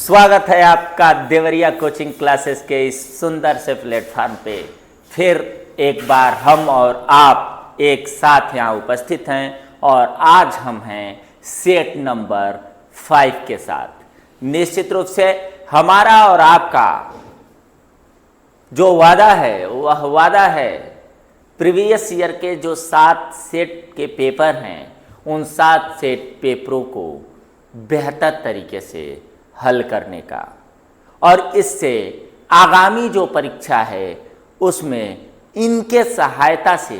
स्वागत है आपका देवरिया कोचिंग क्लासेस के इस सुंदर से प्लेटफॉर्म पे। फिर एक बार हम और आप एक साथ यहाँ उपस्थित हैं और आज हम हैं सेट नंबर 5 के साथ। निश्चित रूप से हमारा और आपका जो वादा है वह वादा है प्रीवियस ईयर के जो 7 सेट के पेपर हैं उन 7 सेट पेपरों को बेहतर तरीके से हल करने का और इससे आगामी जो परीक्षा है उसमें इनके सहायता से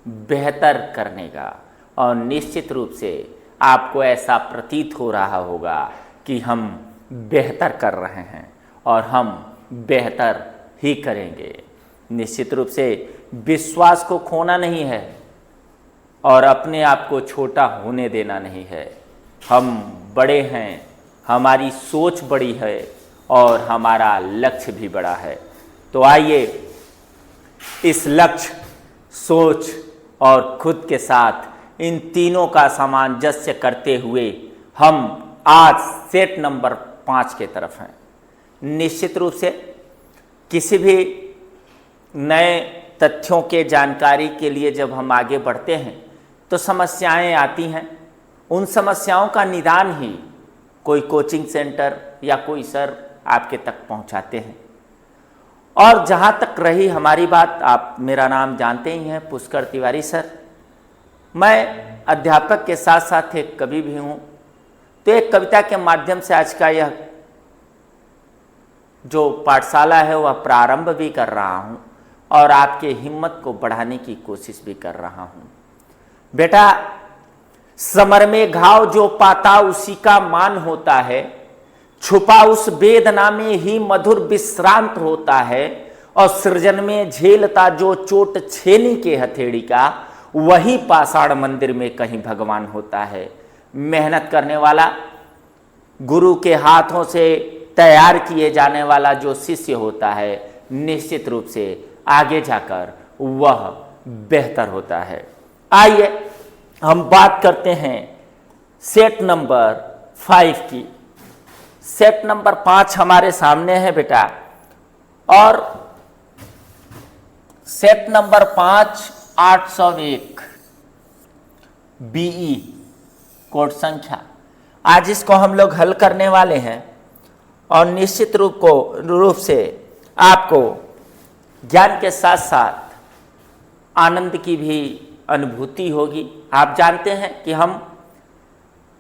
बेहतर करने का। और निश्चित रूप से आपको ऐसा प्रतीत हो रहा होगा कि हम बेहतर कर रहे हैं और हम बेहतर ही करेंगे। निश्चित रूप से विश्वास को खोना नहीं है और अपने आप को छोटा होने देना नहीं है। हम बड़े हैं, हमारी सोच बड़ी है और हमारा लक्ष्य भी बड़ा है। तो आइए इस लक्ष्य, सोच और खुद के साथ इन तीनों का सामंजस्य करते हुए हम आज सेट नंबर 5 के तरफ हैं। निश्चित रूप से किसी भी नए तथ्यों के जानकारी के लिए जब हम आगे बढ़ते हैं तो समस्याएं आती हैं। उन समस्याओं का निदान ही कोई कोचिंग सेंटर या कोई सर आपके तक पहुंचाते हैं। और जहां तक रही हमारी बात, आप मेरा नाम जानते ही हैं, पुष्कर तिवारी सर। मैं अध्यापक के साथ साथ एक कवि भी हूं। तो एक कविता के माध्यम से आज का यह जो पाठशाला है वह प्रारंभ भी कर रहा हूं और आपके हिम्मत को बढ़ाने की कोशिश भी कर रहा हूं। बेटा, समर में घाव जो पाता उसी का मान होता है, छुपा उस वेदना में ही मधुर विश्रांत होता है, और सृजन में झेलता जो चोट छेनी के हथेड़ी का, वही पाषाण मंदिर में कहीं भगवान होता है। मेहनत करने वाला, गुरु के हाथों से तैयार किए जाने वाला जो शिष्य होता है, निश्चित रूप से आगे जाकर वह बेहतर होता है। आइए हम बात करते हैं सेट नंबर 5 की। सेट नंबर 5 हमारे सामने है बेटा, और सेट नंबर 5 801 बीई कोड संख्या। आज इसको हम लोग हल करने वाले हैं और निश्चित रूप से आपको ज्ञान के साथ साथ आनंद की भी अनुभूति होगी। आप जानते हैं कि हम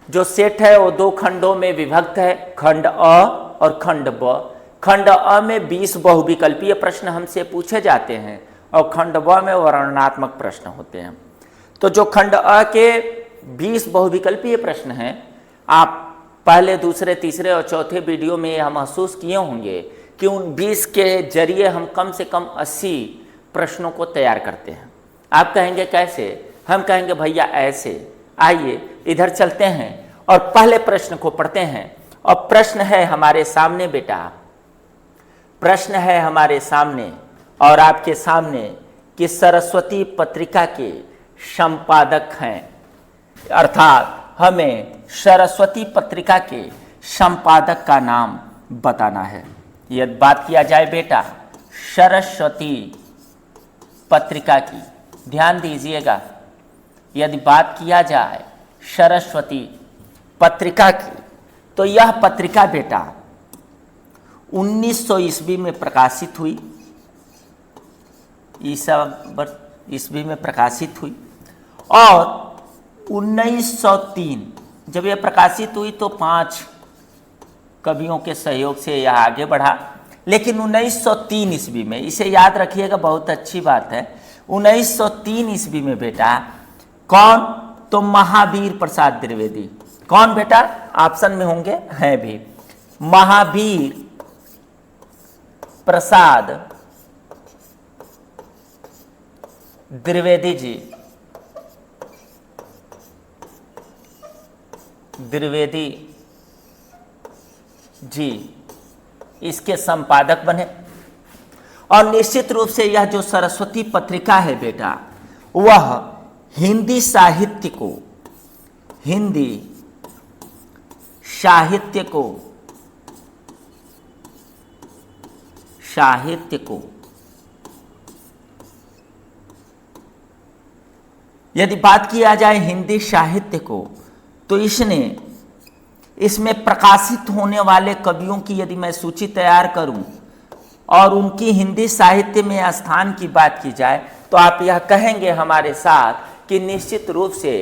जो सेट है वो 2 खंडों में विभक्त है, खंड अ और खंड ब। खंड अ में 20 बहुविकल्पीय प्रश्न हमसे पूछे जाते हैं और खंड ब में वर्णनात्मक प्रश्न होते हैं। तो जो खंड अ के 20 बहुविकल्पीय प्रश्न हैं, आप पहले, दूसरे, तीसरे और चौथे वीडियो में यह महसूस किए होंगे कि उन 20 के जरिए हम कम से कम 80 प्रश्नों को तैयार करते हैं। आप कहेंगे कैसे? हम कहेंगे भैया ऐसे। आइए इधर चलते हैं और पहले प्रश्न को पढ़ते हैं। और प्रश्न है हमारे सामने बेटा, प्रश्न है हमारे सामने और आपके सामने कि सरस्वती पत्रिका के संपादक हैं, अर्थात हमें सरस्वती पत्रिका के संपादक का नाम बताना है। यदि बात किया जाए बेटा सरस्वती पत्रिका की, ध्यान दीजिएगा, यदि बात किया जाए सरस्वती पत्रिका की तो यह पत्रिका बेटा 1900 ईस्वी में प्रकाशित हुई। ईस्वी में प्रकाशित हुई और 1903 जब यह प्रकाशित हुई तो 5 कवियों के सहयोग से यह आगे बढ़ा। लेकिन 1903 ईस्वी में, इसे याद रखिएगा, बहुत अच्छी बात है, 1903 ईस्वी में बेटा कौन? तो महावीर प्रसाद द्विवेदी। कौन बेटा? ऑप्शन में होंगे, हैं भी, महावीर प्रसाद द्विवेदी जी, द्विवेदी जी इसके संपादक बने। और निश्चित रूप से यह जो सरस्वती पत्रिका है बेटा, वह हिंदी साहित्य को साहित्य को, यदि बात किया जाए हिंदी साहित्य को, तो इसमें प्रकाशित होने वाले कवियों की यदि मैं सूची तैयार करूं और उनकी हिंदी साहित्य में स्थान की बात की जाए, तो आप यह कहेंगे हमारे साथ कि निश्चित रूप से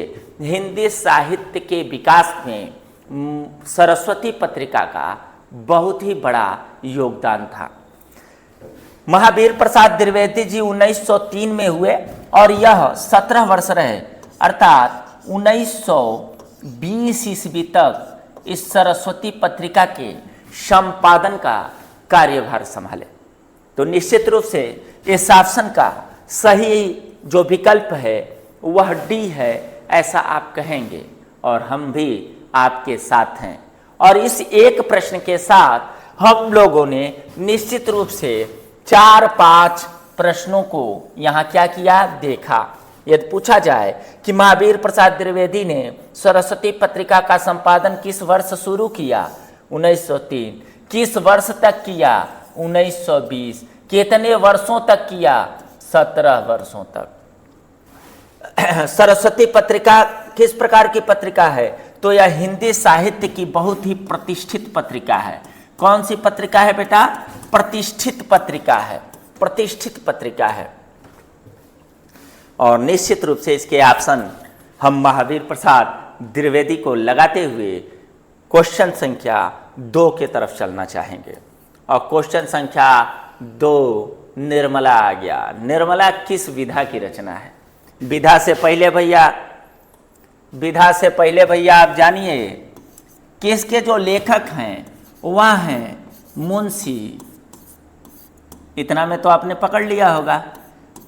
हिंदी साहित्य के विकास में सरस्वती पत्रिका का बहुत ही बड़ा योगदान था। महावीर प्रसाद द्विवेदी जी 1903 में हुए और यह 17 वर्ष रहे, अर्थात 1920 ईस्वी तक इस सरस्वती पत्रिका के संपादन का कार्यभार संभाले। तो निश्चित रूप से इस शासन का सही जो विकल्प है वह डी है, ऐसा आप कहेंगे और हम भी आपके साथ हैं। और इस एक प्रश्न के साथ हम लोगों ने निश्चित रूप से 4-5 प्रश्नों को यहाँ क्या किया, देखा। यदि पूछा जाए कि महावीर प्रसाद द्विवेदी ने सरस्वती पत्रिका का संपादन किस वर्ष शुरू किया, 1903, किस वर्ष तक किया, 1920, कितने वर्षों तक किया, 17 वर्षों तक। सरस्वती पत्रिका किस प्रकार की पत्रिका है, तो यह हिंदी साहित्य की बहुत ही प्रतिष्ठित पत्रिका है। कौन सी पत्रिका है बेटा? प्रतिष्ठित पत्रिका है, प्रतिष्ठित पत्रिका है। और निश्चित रूप से इसके ऑप्शन हम महावीर प्रसाद द्विवेदी को लगाते हुए क्वेश्चन संख्या 2 के तरफ चलना चाहेंगे। और क्वेश्चन संख्या 2 निर्मला आ गया। निर्मला किस विधा की रचना है? विधा से पहले भैया आप जानिए किसके जो लेखक हैं वह हैं मुंशी, इतना में तो आपने पकड़ लिया होगा,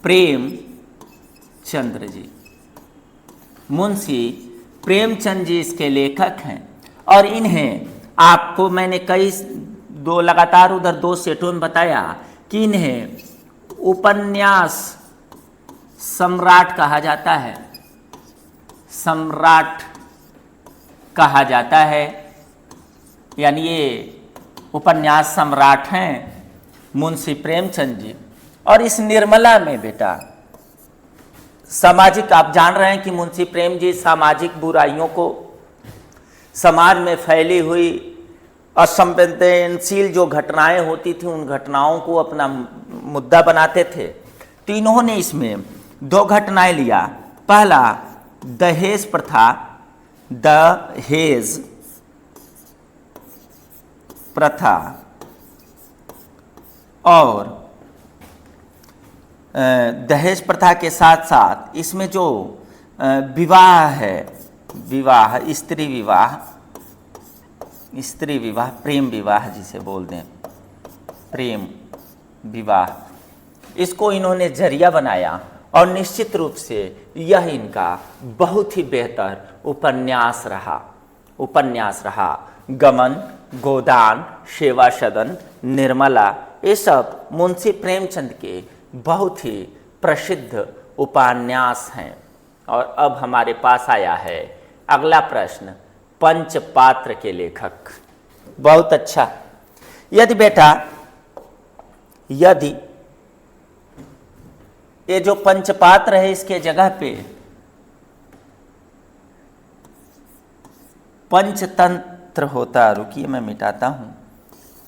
प्रेमचंद्र जी। मुंशी प्रेमचंद जी इसके लेखक हैं। और इन्हें आपको मैंने कई 2 लगातार उधर 2 सेटों में बताया कि इन्हें उपन्यास सम्राट कहा जाता है, सम्राट कहा जाता है, यानी ये उपन्यास सम्राट हैं मुंशी प्रेमचंद जी। और इस निर्मला में बेटा सामाजिक, आप जान रहे हैं कि मुंशी प्रेम जी सामाजिक बुराइयों को, समाज में फैली हुई असंवेदनशील जो घटनाएं होती थी उन घटनाओं को अपना मुद्दा बनाते थे। तो इन्होंने इसमें 2 घटनाएं लिया। पहला दहेज प्रथा, दहेज प्रथा, और दहेज प्रथा के साथ साथ इसमें जो विवाह है, विवाह, स्त्री विवाह, प्रेम विवाह जिसे बोल दें, प्रेम विवाह, इसको इन्होंने जरिया बनाया। और निश्चित रूप से यह इनका बहुत ही बेहतर उपन्यास रहा। गमन, गोदान, सेवा सदन, निर्मला, ये सब मुंशी प्रेमचंद के बहुत ही प्रसिद्ध उपन्यास हैं। और अब हमारे पास आया है अगला प्रश्न, पंचपात्र के लेखक। बहुत अच्छा। यदि ये जो पंचपात्र है इसके जगह पे पंचतंत्र होता, रुकिए मैं मिटाता हूं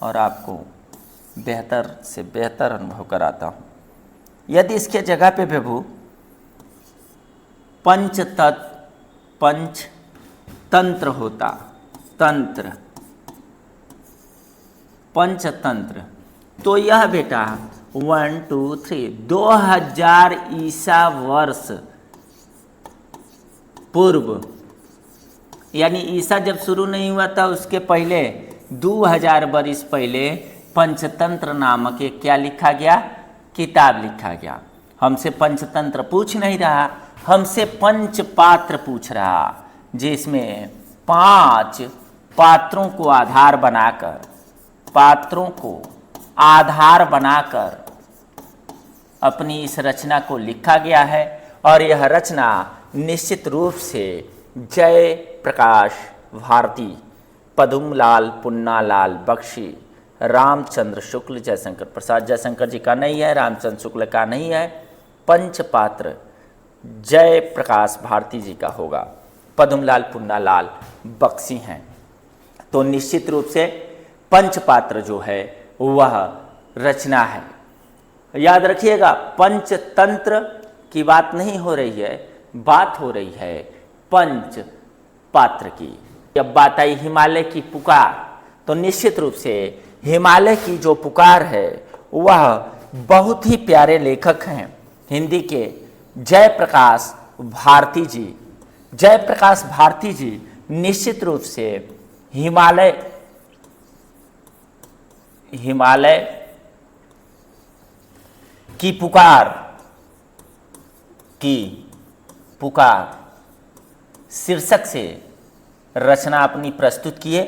और आपको बेहतर से बेहतर अनुभव कराता हूं। यदि इसके जगह पे प्रभु पंचतंत्र होता, तंत्र, पंचतंत्र, तो यह बेटा 1 2 3 2000 ईसा वर्ष पूर्व, यानी ईसा जब शुरू नहीं हुआ था उसके पहले 2000 वर्ष पहले पंचतंत्र नामक एक क्या लिखा गया, किताब लिखा गया। हमसे पंचतंत्र पूछ नहीं रहा, हमसे पंचपात्र पूछ रहा, जिसमें 5 पात्रों को आधार बनाकर अपनी इस रचना को लिखा गया है। और यह रचना निश्चित रूप से जय प्रकाश भारती, पद्मलाल पुन्नालाल बख्शी, रामचंद्र शुक्ल जयशंकर प्रसाद। जयशंकर जी का नहीं है, रामचंद्र शुक्ल का नहीं है। पंचपात्र जय प्रकाश भारती जी का होगा। पद्मलाल पुन्नालाल बख्शी हैं। तो निश्चित रूप से पंचपात्र जो है वह रचना है। याद रखिएगा, पंचतंत्र की बात नहीं हो रही है, बात हो रही है पंच पात्र की। जब बात आई हिमालय की पुकार, तो निश्चित रूप से हिमालय की जो पुकार है वह बहुत ही प्यारे लेखक हैं हिंदी के जयप्रकाश भारती जी। जयप्रकाश भारती जी निश्चित रूप से हिमालय की पुकार शीर्षक से रचना अपनी प्रस्तुत किए।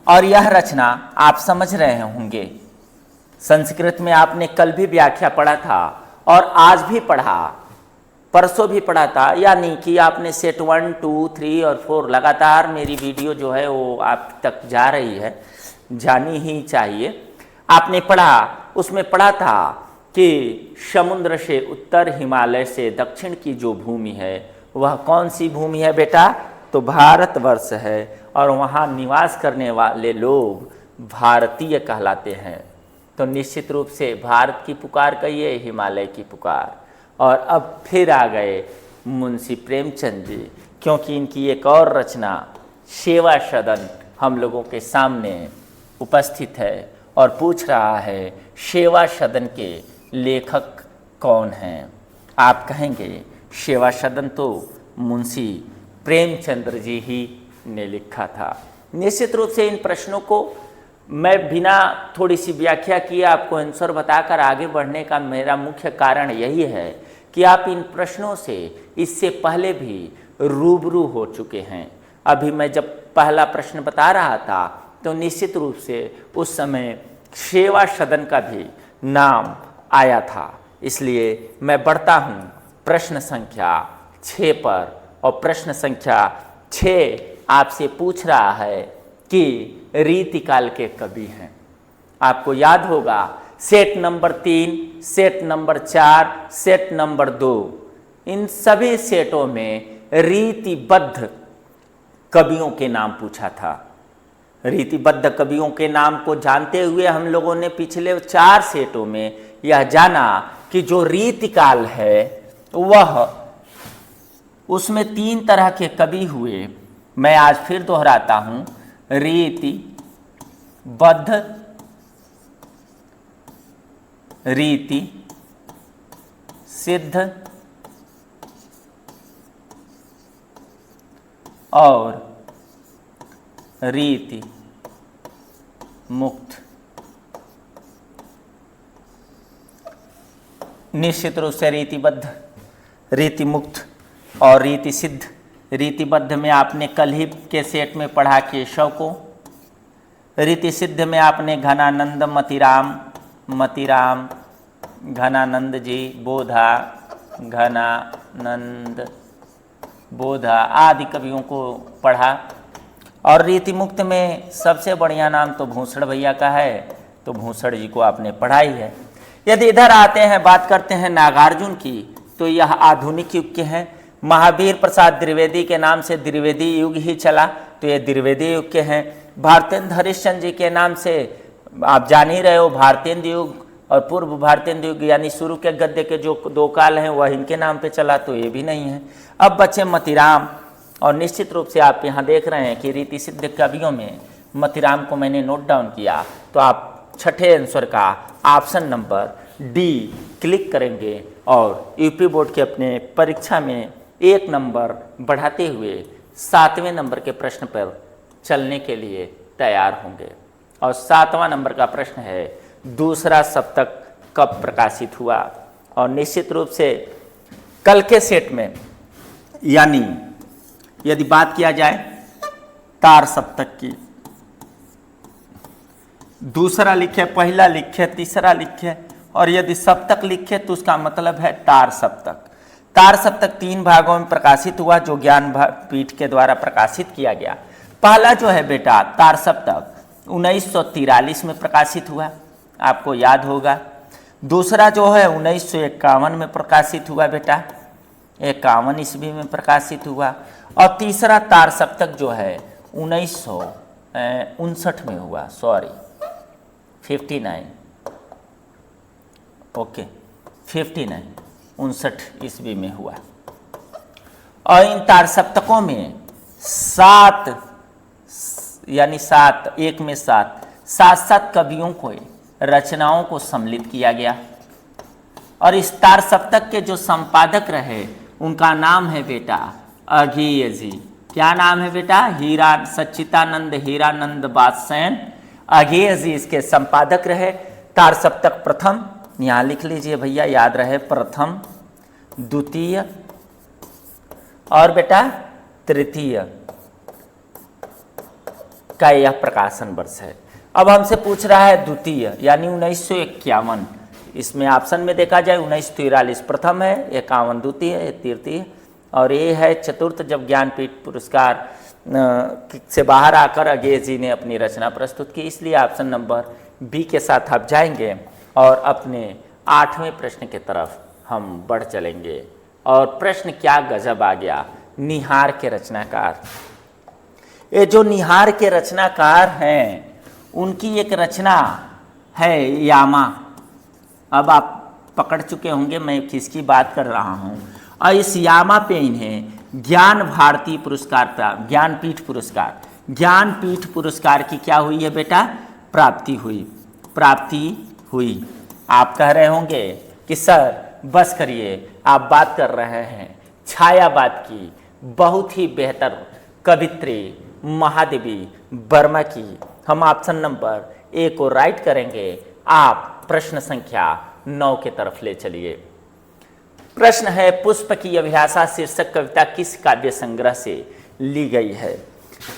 और यह रचना आप समझ रहे होंगे, संस्कृत में आपने कल भी व्याख्या पढ़ा था और आज भी पढ़ा, परसों भी पढ़ा था, यानी कि आपने सेट 1, 2, 3 और 4 लगातार मेरी वीडियो जो है वो आप तक जा रही है, जानी ही चाहिए। आपने पढ़ा, उसमें पढ़ा था कि समुद्र से उत्तर, हिमालय से दक्षिण की जो भूमि है वह कौन सी भूमि है बेटा? तो भारतवर्ष है। और वहाँ निवास करने वाले लोग भारतीय कहलाते हैं। तो निश्चित रूप से भारत की पुकार कहिए, हिमालय की पुकार। और अब फिर आ गए मुंशी प्रेमचंद जी, क्योंकि इनकी एक और रचना सेवा सदन हम लोगों के सामने उपस्थित है और पूछ रहा है सेवा सदन के लेखक कौन हैं? आप कहेंगे सेवा सदन तो मुंशी प्रेमचंद्र जी ही ने लिखा था। निश्चित रूप से इन प्रश्नों को मैं बिना थोड़ी सी व्याख्या किए आपको आंसर बताकर आगे बढ़ने का मेरा मुख्य कारण यही है कि आप इन प्रश्नों से इससे पहले भी रूबरू हो चुके हैं। अभी मैं जब पहला प्रश्न बता रहा था तो निश्चित रूप से उस समय सेवा सदन का भी नाम आया था। इसलिए मैं बढ़ता हूँ प्रश्न संख्या 6 पर। और प्रश्न संख्या 6 आपसे पूछ रहा है कि रीतिकाल के कवि हैं। आपको याद होगा set number 3, set number 4, set number 2, इन सभी सेटों में रीतिबद्ध कवियों के नाम पूछा था। रीतिबद्ध कवियों के नाम को जानते हुए हम लोगों ने पिछले 4 सेटों में यह जाना कि जो रीतिकाल है वह, उसमें 3 तरह के कवि हुए। मैं आज फिर दोहराता हूं, रीतिबद्ध, रीति सिद्ध और रीति मुक्त। निश्चित रूप से रीतिबद्ध, रीति मुक्त और रीति सिद्ध। रीतिबद्ध में आपने कल ही के सेट में पढ़ा केशव को। रीति सिद्ध में आपने घनानंद, मतिराम, घनानंद जी, बोधा, घनानंद, बोधा आदि कवियों को पढ़ा। और रीति मुक्त में सबसे बढ़िया नाम तो भूषण भैया का है, तो भूषण जी को आपने पढ़ाई है। यदि इधर आते हैं, बात करते हैं नागार्जुन की, तो यह आधुनिक युग के हैं। महावीर प्रसाद द्विवेदी के नाम से द्विवेदी युग ही चला, तो ये द्विवेदी युग के हैं। भारतेंद्र हरिश्चंद्र जी के नाम से आप जान ही रहे हो, भारतेंद्र युग और पूर्व भारतेंद्र युग, यानी शुरू के गद्य के जो 2 काल हैं वह इनके नाम पे चला, तो ये भी नहीं है। अब बचे मतिराम। और निश्चित रूप से आप यहाँ देख रहे हैं कि रीति सिद्ध कवियों में मतिराम को मैंने नोट डाउन किया, तो आप छठे आंसर का ऑप्शन नंबर डी क्लिक करेंगे और यूपी बोर्ड के अपने परीक्षा में 1 नंबर बढ़ाते हुए 7वें नंबर के प्रश्न पर चलने के लिए तैयार होंगे। और 7वां नंबर का प्रश्न है, दूसरा सप्तक कब प्रकाशित हुआ? और निश्चित रूप से कल के सेट में, यानी यदि बात किया जाए तार सप्तक की, दूसरा लिखे, पहला लिखे, तीसरा लिखे, और यदि सप्तक लिखे तो उसका मतलब है तार सप्तक। तार सप्तक 3 भागों में प्रकाशित हुआ, जो ज्ञान पीठ के द्वारा प्रकाशित किया गया। पहला जो है बेटा तार सप्तक, 1943 में प्रकाशित हुआ, आपको याद होगा। दूसरा जो है 1951 में प्रकाशित हुआ बेटा, 51 ईस्वी में प्रकाशित हुआ। और तीसरा तार सप्तक जो है 1959 में हुआ, सॉरी 59, ओके 59, 59 ईस्वी में हुआ। और इन तार सप्तकों में 7 यानी 7, एक में 7 कवियों को रचनाओं को सम्मिलित किया गया। और इस तार सप्तक के जो संपादक रहे उनका नाम है बेटा अघेय जी। क्या नाम है बेटा? सच्चिदानंद हीरानंद बादशाह अघेय जी इसके संपादक रहे। तार सप्तक प्रथम, यहाँ लिख लीजिए भैया, याद रहे, प्रथम, द्वितीय और बेटा तृतीय का यह प्रकाशन वर्ष है। अब हमसे पूछ रहा है द्वितीय यानी 1951, इसमें ऑप्शन में देखा जाए 1943 प्रथम है, 51 द्वितीय है, तृतीय और ये है चतुर्थ, जब ज्ञानपीठ पुरस्कार से बाहर आकर अघेय जी ने अपनी रचना प्रस्तुत की। इसलिए ऑप्शन नंबर बी के साथ आप जाएंगे और अपने 8वें प्रश्न की तरफ हम बढ़ चलेंगे। और प्रश्न क्या गजब आ गया, निहार के रचनाकार। ये जो निहार के रचनाकार हैं उनकी एक रचना है यामा। अब आप पकड़ चुके होंगे मैं किसकी बात कर रहा हूँ। और इस यामा पे इन्हें ज्ञान भारती पुरस्कार प्राप्त, ज्ञानपीठ पुरस्कार की क्या हुई है बेटा? प्राप्ति हुई। आप कह रहे होंगे कि सर बस करिए, आप बात कर रहे हैं छायावाद की बहुत ही बेहतर कवित्री महादेवी वर्मा की। हम ऑप्शन नंबर ए को राइट करेंगे, आप प्रश्न संख्या 9 की तरफ ले चलिए। प्रश्न है, पुष्प की अभिलाषा शीर्षक कविता किस काव्य संग्रह से ली गई है?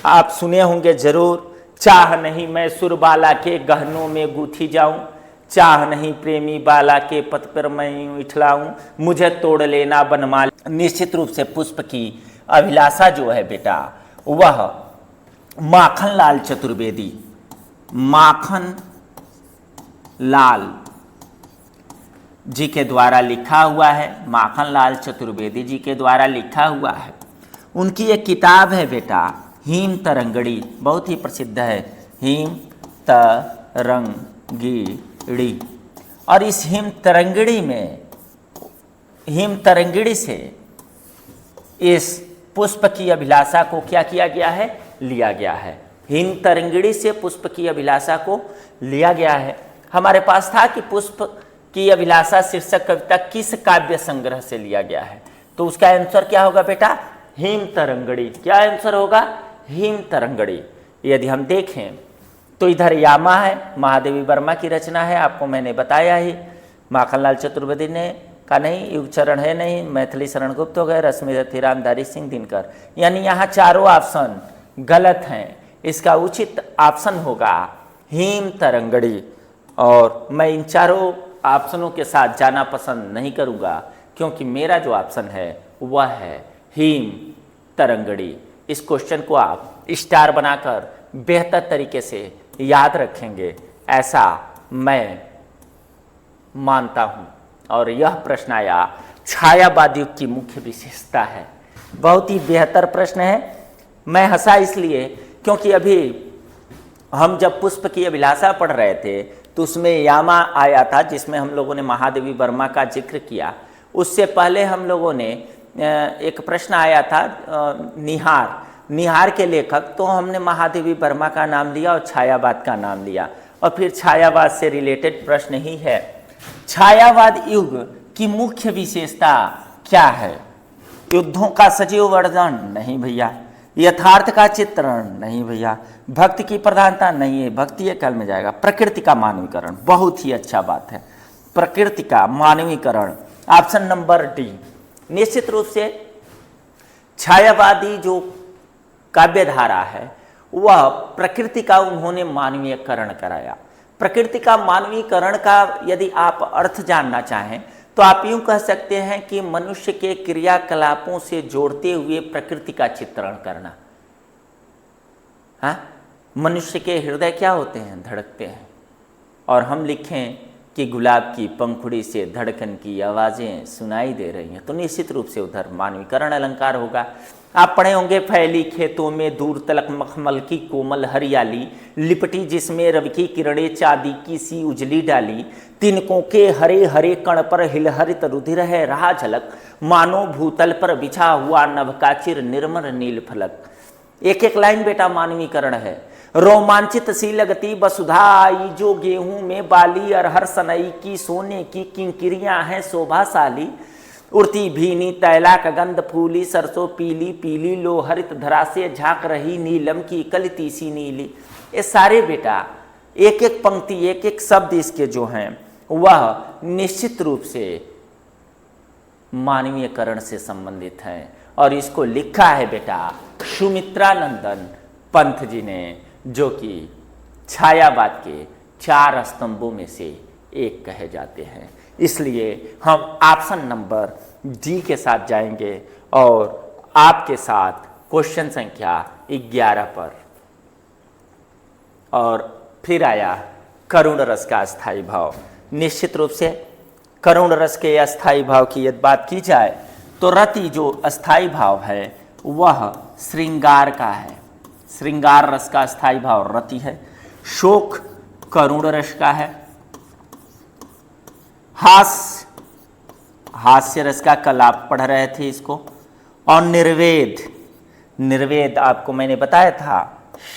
आप सुने होंगे जरूर, चाह नहीं मैं सुरबाला के गहनों में गूंथी जाऊं, चाह नहीं प्रेमी बाला के पथ पर मैं यूं इठलाऊं, मुझे तोड़ लेना बनमाल। निश्चित रूप से पुष्प की अभिलाषा जो है बेटा वह माखनलाल चतुर्वेदी, माखनलाल जी के द्वारा लिखा हुआ है, माखनलाल चतुर्वेदी जी के द्वारा लिखा हुआ है। उनकी एक किताब है बेटा हिम तरंगड़ी, बहुत ही प्रसिद्ध है, हिम तरंगिणी। और इस हिम तरंगिणी से इस पुष्प की अभिलाषा को क्या किया गया है? लिया गया है। हिम तरंगिणी से पुष्प की अभिलाषा को लिया गया है। हमारे पास था कि पुष्प की अभिलाषा शीर्षक कविता किस काव्य संग्रह से लिया गया है, तो उसका आंसर क्या होगा बेटा? हिम तरंगिणी। क्या आंसर होगा? हिम तरंगिणी। यदि हम देखें तो इधर यामा है, महादेवी वर्मा की रचना है, आपको मैंने बताया ही। माखनलाल चतुर्वेदी ने का नहीं, युगचरण है नहीं, मैथिली शरण गुप्त हो गए, रश्मिरथी रामधारी सिंह दिनकर। यानी यहाँ चारों ऑप्शन गलत हैं। इसका उचित ऑप्शन होगा हिम तरंगिणी। और मैं इन चारों ऑप्शनों के साथ जाना पसंद नहीं करूँगा क्योंकि मेरा जो ऑप्शन है वह है हिम तरंगिणी। इस क्वेश्चन को आप स्टार बनाकर बेहतर तरीके से याद रखेंगे ऐसा मैं मानता हूँ। और यह प्रश्न आया छायावाद युग की मुख्य विशेषता है। बहुत ही बेहतर प्रश्न है। मैं हंसा इसलिए क्योंकि अभी हम जब पुष्प की अभिलाषा पढ़ रहे थे तो उसमें यामा आया था जिसमें हम लोगों ने महादेवी वर्मा का जिक्र किया। उससे पहले हम लोगों ने एक प्रश्न आया था निहार के लेखक, तो हमने महादेवी वर्मा का नाम लिया और छायावाद का नाम लिया और फिर छायावाद से रिलेटेड प्रश्न ही है। छायावाद युग की मुख्य विशेषता क्या है? युद्धों का सजीव वर्णन नहीं भैया, यथार्थ का चित्रण नहीं भैया, भक्ति की प्रधानता नहीं है, भक्ति एक काल में जाएगा। प्रकृति का मानवीकरण, बहुत ही अच्छा बात है, प्रकृति का मानवीकरण, ऑप्शन नंबर डी। निश्चित रूप से छायावादी जो काव्यधारा है वह प्रकृति का उन्होंने मानवीयकरण कराया। प्रकृति का मानवीकरण का यदि आप अर्थ जानना चाहें तो आप यूं कह सकते हैं कि मनुष्य के क्रियाकलापों से जोड़ते हुए प्रकृति का चित्रण करना। हाँ, मनुष्य के हृदय क्या होते हैं? धड़कते हैं। और हम लिखें कि गुलाब की पंखुड़ी से धड़कन की आवाज़ें सुनाई दे रही हैं, तो निश्चित रूप से उधर मानवीकरण अलंकार होगा। आप पढ़े होंगे, फैली खेतों में दूर तलक मखमल की कोमल हरियाली, लिपटी जिसमें रवि की किरणें चांदी की सी उजली डाली, तिनकों के हरे हरे कण पर हिलहरित रुधिर है रहा झलक, मानो भूतल पर बिछा हुआ नभ का चिर निर्मल नील फलक। एक एक लाइन बेटा मानवीकरण है। रोमांचित सी लगती वसुधा आई जो गेहूं में बाली, अरहर सनई की सोने की किंकिरियां हैं शोभाशाली, उड़ती भीनी तैला का गंध फूली, सरसों पीली पीली लो हरित धरा से झांक रही नीलम की कलती सी नीली। ये सारे बेटा एक एक पंक्ति, एक एक शब्द इसके जो हैं वह निश्चित रूप से मानवीयकरण से संबंधित हैं। और इसको लिखा है बेटा सुमित्रानंदन पंत जी ने, जो कि छायावाद के 4 स्तंभों में से एक कहे जाते हैं। इसलिए हम ऑप्शन नंबर डी के साथ जाएंगे और आपके साथ क्वेश्चन संख्या 11 पर। और फिर आया करुण रस का अस्थाई भाव। निश्चित रूप से करुण रस के अस्थाई भाव की यदि बात की जाए तो रति जो अस्थाई भाव है वह श्रृंगार का है। श्रृंगार रस का अस्थाई भाव रति है। शोक करुण रस का है। हास्य रस का कल आप पढ़ रहे थे इसको। और निर्वेद आपको मैंने बताया था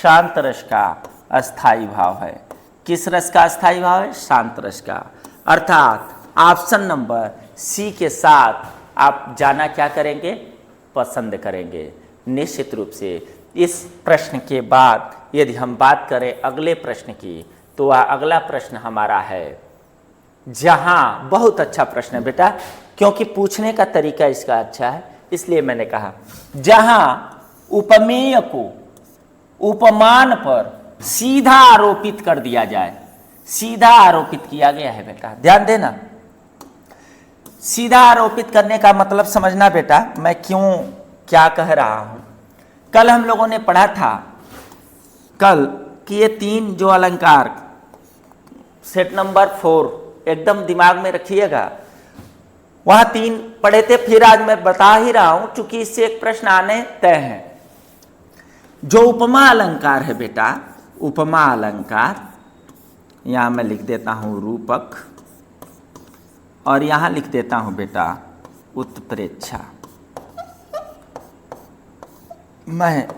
शांत रस का अस्थाई भाव है। किस रस का अस्थाई भाव है? शांत रस का। अर्थात ऑप्शन नंबर सी के साथ आप जाना क्या करेंगे? पसंद करेंगे। निश्चित रूप से इस प्रश्न के बाद यदि हम बात करें अगले प्रश्न की, तो वह अगला प्रश्न हमारा है, जहां बहुत अच्छा प्रश्न है बेटा, क्योंकि पूछने का तरीका इसका अच्छा है, इसलिए मैंने कहा जहां उपमेय को उपमान पर सीधा आरोपित कर दिया जाए। सीधा आरोपित किया गया है बेटा, ध्यान देना। सीधा आरोपित करने का मतलब समझना बेटा, मैं क्यों क्या कह रहा हूं। कल हम लोगों ने पढ़ा था कल कि ये 3 जो अलंकार, सेट नंबर 4 एकदम दिमाग में रखिएगा, वहां 3 पढ़े थे। फिर आज मैं बता ही रहा हूं चूंकि इससे एक प्रश्न आने तय है। जो उपमा अलंकार है बेटा, उपमा अलंकार, यहां मैं लिख देता हूं रूपक और यहां लिख देता हूं बेटा उत्प्रेक्षा। मैं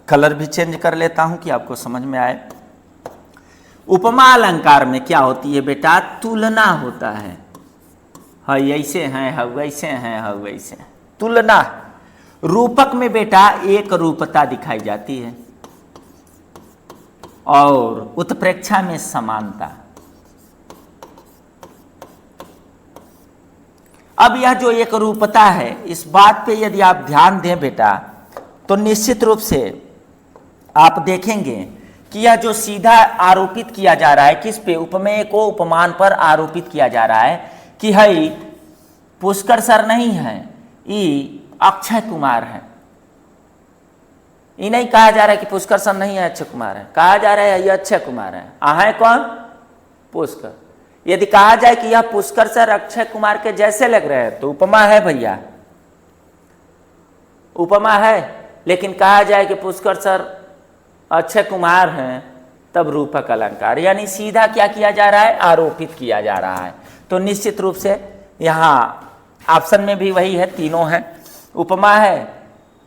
कलर भी चेंज कर लेता हूं कि आपको समझ में आए। उपमा अलंकार में क्या होती है बेटा? तुलना होता है। हाँ ऐसे हैं, हाँ वैसे हैं, हाँ वैसे हैं, तुलना। रूपक में बेटा एक रूपता दिखाई जाती है और उत्प्रेक्षा में समानता। अब यह जो एक रूपता है, इस बात पे यदि आप ध्यान दें बेटा, तो निश्चित रूप से आप देखेंगे कि यह जो सीधा आरोपित किया जा रहा है, किस पे? उपमेय को उपमान पर आरोपित किया जा रहा है कि हई पुष्कर सर नहीं है, ये अक्षय कुमार है। ये नहीं कहा जा रहा है कि पुष्कर सर नहीं है, अक्षय कुमार है। कहा जा रहा है ये अक्षय कुमार है। है कौन? पुष्कर। यदि कहा जाए कि यह पुष्कर सर अक्षय कुमार के जैसे लग रहे हैं तो उपमा है भैया, उपमा है। लेकिन कहा जाए कि पुष्कर सर अक्षय कुमार हैं, तब रूपक अलंकार। यानी सीधा क्या किया जा रहा है? आरोपित किया जा रहा है। तो निश्चित रूप से यहाँ ऑप्शन में भी वही है, तीनों है। उपमा है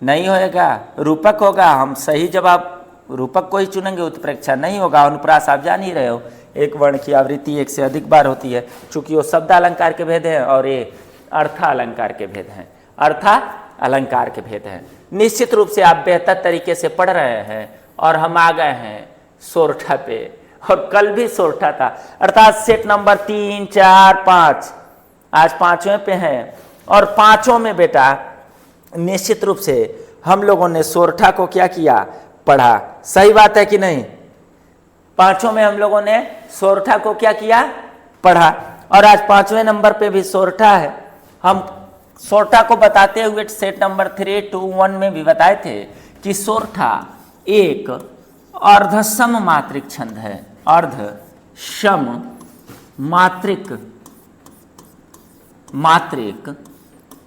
नहीं होएगा, रूपक होगा। हम सही जवाब रूपक को ही चुनेंगे, उत्प्रेक्षा नहीं होगा। अनुप्रास आप जान ही रहे हो, एक वर्ण की आवृत्ति एक से अधिक बार होती है, चूंकि वो शब्द अलंकार के भेद हैं और ये अर्थ अलंकार के भेद हैं। अर्थ अलंकार के भेद हैं। निश्चित रूप से आप बेहतर तरीके से पढ़ रहे हैं और हम आ गए हैं सोरठा पे, और कल भी सोरठा था। अर्थात सेट नंबर 3, 4, 5 आज 5वें पे हैं। और 5 में बेटा निश्चित रूप से हम लोगों ने सोरठा को क्या किया? पढ़ा। सही बात है कि नहीं? 5 में हम लोगों ने सोरठा को क्या किया? पढ़ा। और आज 5वें नंबर पे भी सोरठा है। हम सोरठा को बताते हुए सेट नंबर 3, 2, 1 में भी बताए थे कि सोरठा एक अर्धसम मात्रिक छंद है। अर्धसम मात्रिक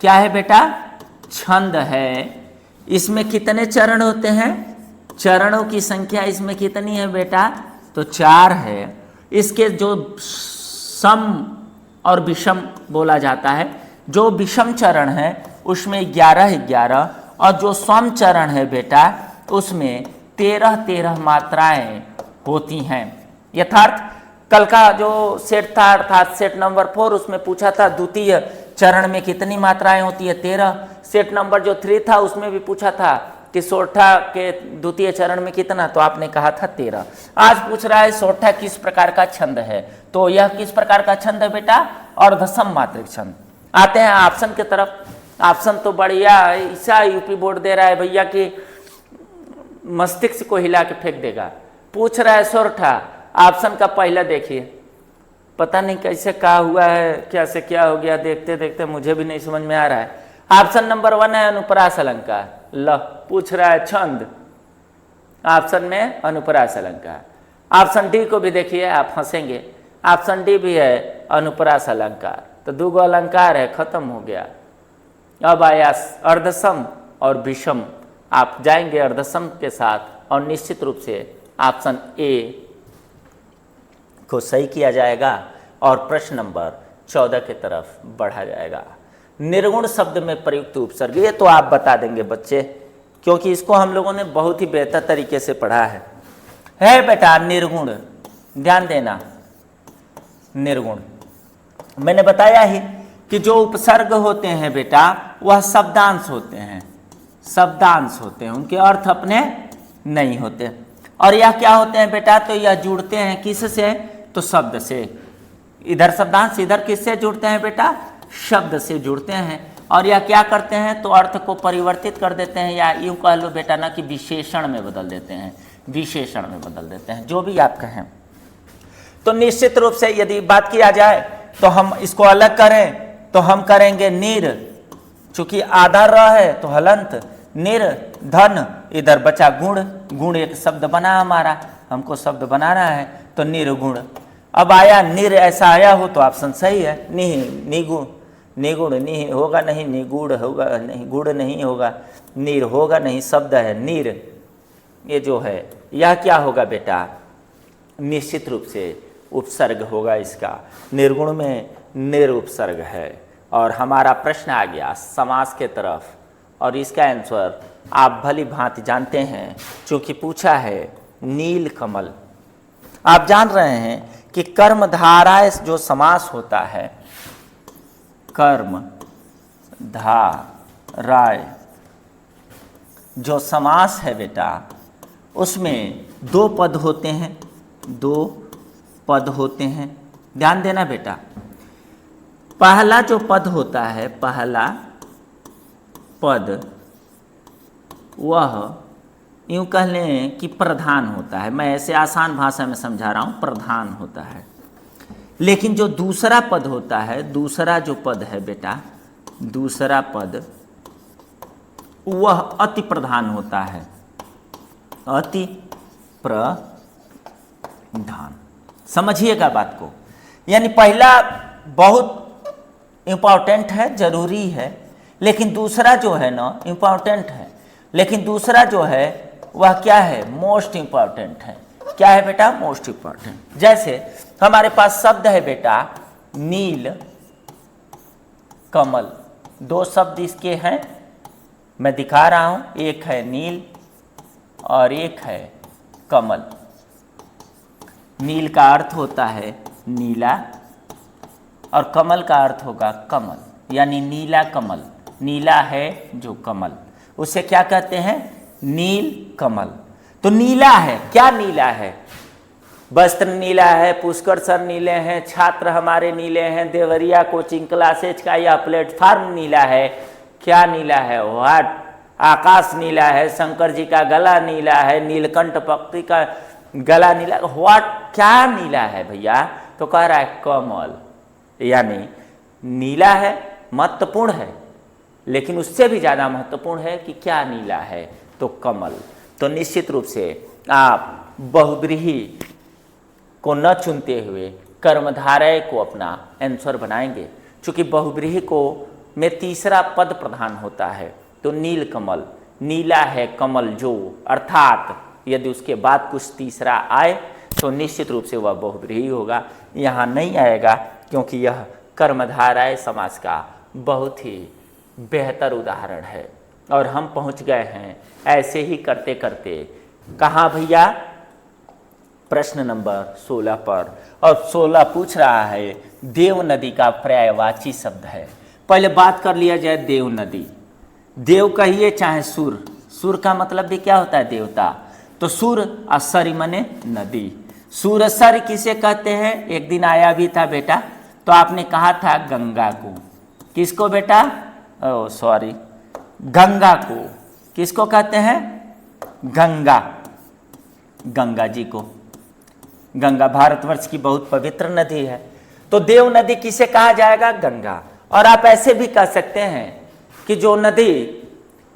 क्या है बेटा? छंद है। इसमें कितने चरण होते हैं? चरणों की संख्या इसमें कितनी है बेटा? तो 4 है। इसके जो सम और विषम बोला जाता है, जो विषम चरण है उसमें 11 और जो सम चरण है बेटा उसमें 13 मात्राएं होती हैं। यथार्थ कल का जो सेट था अर्थात सेट नंबर 4 उसमें पूछा था द्वितीय चरण में कितनी मात्राएं होती है? 13। सेट नंबर जो 3 था उसमें भी पूछा था कि सोरठा के द्वितीय चरण में कितना, तो आपने कहा था 13। आज पूछ रहा है सोरठा किस प्रकार का छंद है, तो यह किस प्रकार का छंद है बेटा? अर्धसम मात्रिक छंद। आते हैं ऑप्शन की तरफ। ऑप्शन तो बढ़िया ऐसा यूपी बोर्ड दे रहा है भैया कि मस्तिष्क को हिला के फेंक देगा। पूछ रहा है सोरठा, ऑप्शन का पहला देखिए, पता नहीं कैसे क्या हुआ है, क्या से क्या हो गया, देखते देखते मुझे भी नहीं समझ में आ रहा है। ऑप्शन नंबर 1 है अनुप्रास अलंकार। ल पूछ रहा है छंद, ऑप्शन में अनुप्रास अलंकार। ऑप्शन डी को भी देखिए, आप हंसेंगे, ऑप्शन डी भी है अनुप्रास अलंकार। तो 2 अलंकार है, खत्म हो गया। अब आया अर्धसम और विषम। आप जाएंगे अर्धसम के साथ और निश्चित रूप से ऑप्शन ए को सही किया जाएगा और प्रश्न नंबर 14 की तरफ बढ़ा जाएगा। निर्गुण शब्द में प्रयुक्त उपसर्ग, ये तो आप बता देंगे बच्चे, क्योंकि इसको हम लोगों ने बहुत ही बेहतर तरीके से पढ़ा है बेटा। निर्गुण, ध्यान देना, निर्गुण मैंने बताया ही कि जो उपसर्ग होते हैं बेटा वह शब्दांश होते हैं, शब्दांश होते हैं, उनके अर्थ अपने नहीं होते। और यह क्या होते हैं बेटा? तो यह जुड़ते हैं किससे? तो शब्द से। इधर शब्दांश, इधर किससे जुड़ते हैं बेटा? शब्द से जुड़ते हैं। और यह क्या करते हैं? तो अर्थ को परिवर्तित कर देते हैं, या यूं कह लो बेटा ना कि विशेषण में बदल देते हैं, विशेषण में बदल देते हैं, जो भी आप कहें। तो निश्चित रूप से यदि बात किया जाए तो हम इसको अलग करें तो हम करेंगे निर, चूंकि आधा र है तो हलंत, निर धन, इधर बचा गुण, गुण एक शब्द बना हमारा, हमको शब्द बनाना है तो निर्गुण। अब आया निर, ऐसा आया हो तो ऑप्शन सही है। निगुण, निगुण नहीं होगा, नहीं निगुण होगा, नहीं गुण नहीं होगा, निर होगा नहीं, शब्द है निर। ये जो है यह क्या होगा बेटा? निश्चित रूप से उपसर्ग होगा इसका। निर्गुण में निर उपसर्ग है। और हमारा प्रश्न आ गया समास के तरफ, और इसका आंसर आप भली भांति जानते हैं, चूंकि पूछा है नील कमल। आप जान रहे हैं कि कर्म धाराय जो समास होता है, कर्म धाराय जो समास है बेटा, उसमें 2 पद होते हैं, 2 पद होते हैं। ध्यान देना बेटा, पहला जो पद होता है, पहला पद वह यूं कह लें कि प्रधान होता है। मैं ऐसे आसान भाषा में समझा रहा हूँ, प्रधान होता है। लेकिन जो दूसरा पद होता है, दूसरा जो पद है बेटा, दूसरा पद वह अति प्रधान होता है, अति प्रधान। समझिएगा बात को, यानी पहला बहुत इम्पॉर्टेंट है, जरूरी है, लेकिन दूसरा जो है ना इम्पॉर्टेंट है, लेकिन दूसरा जो है वह क्या है? मोस्ट इम्पॉर्टेंट है। क्या है बेटा? Most important. जैसे हमारे पास शब्द है बेटा नील कमल, 2 शब्द इसके हैं, मैं दिखा रहा हूं, एक है नील और एक है कमल। नील का अर्थ होता है नीला और कमल का अर्थ होगा कमल, यानी नीला कमल। नीला है जो कमल, उसे क्या कहते हैं? नील कमल। तो नीला है, क्या नीला है? वस्त्र नीला है, पुष्कर सर नीले हैं, छात्र हमारे नीले हैं, देवरिया कोचिंग क्लासेज का यह प्लेटफॉर्म नीला है। क्या नीला है? व्हाट? आकाश नीला है, शंकर जी का गला नीला है, नीलकंठ पक्षी का गला नीला। व्हाट? क्या नीला है भैया? तो कह रहा है कमल, यानी नीला है, महत्वपूर्ण है, लेकिन उससे भी ज़्यादा महत्वपूर्ण है कि क्या नीला है? तो कमल। तो निश्चित रूप से आप बहुब्रीहि को न चुनते हुए कर्मधारय को अपना आंसर बनाएंगे। चूंकि बहुब्रीहि को में तीसरा पद प्रधान होता है, तो नील कमल, नीला है कमल जो, अर्थात यदि उसके बाद कुछ तीसरा आए तो निश्चित रूप से वह बहुब्रीहि होगा। यहाँ नहीं आएगा क्योंकि यह कर्मधारय समास का बहुत ही बेहतर उदाहरण है। और हम पहुँच गए हैं ऐसे ही करते करते कहाँ भैया, प्रश्न नंबर 16 पर। और 16 पूछ रहा है देव नदी का पर्यायवाची शब्द है। पहले बात कर लिया जाए देव नदी। देव कहिए चाहे सुर, सुर का मतलब भी क्या होता है, देवता। तो सुर असरी मने नदी। सूरसर किसे कहते हैं, एक दिन आया भी था बेटा, तो आपने कहा था गंगा को। किसको बेटा, ओ सॉरी, गंगा को। किसको कहते हैं, गंगा, गंगा जी को। गंगा भारतवर्ष की बहुत पवित्र नदी है। तो देव नदी किसे कहा जाएगा, गंगा। और आप ऐसे भी कह सकते हैं कि जो नदी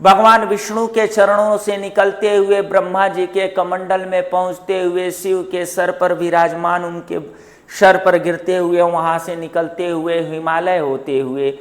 भगवान विष्णु के चरणों से निकलते हुए ब्रह्मा जी के कमंडल में पहुंचते हुए शिव के सर पर विराजमान, उनके सर पर गिरते हुए, वहां से निकलते हुए हिमालय होते हुए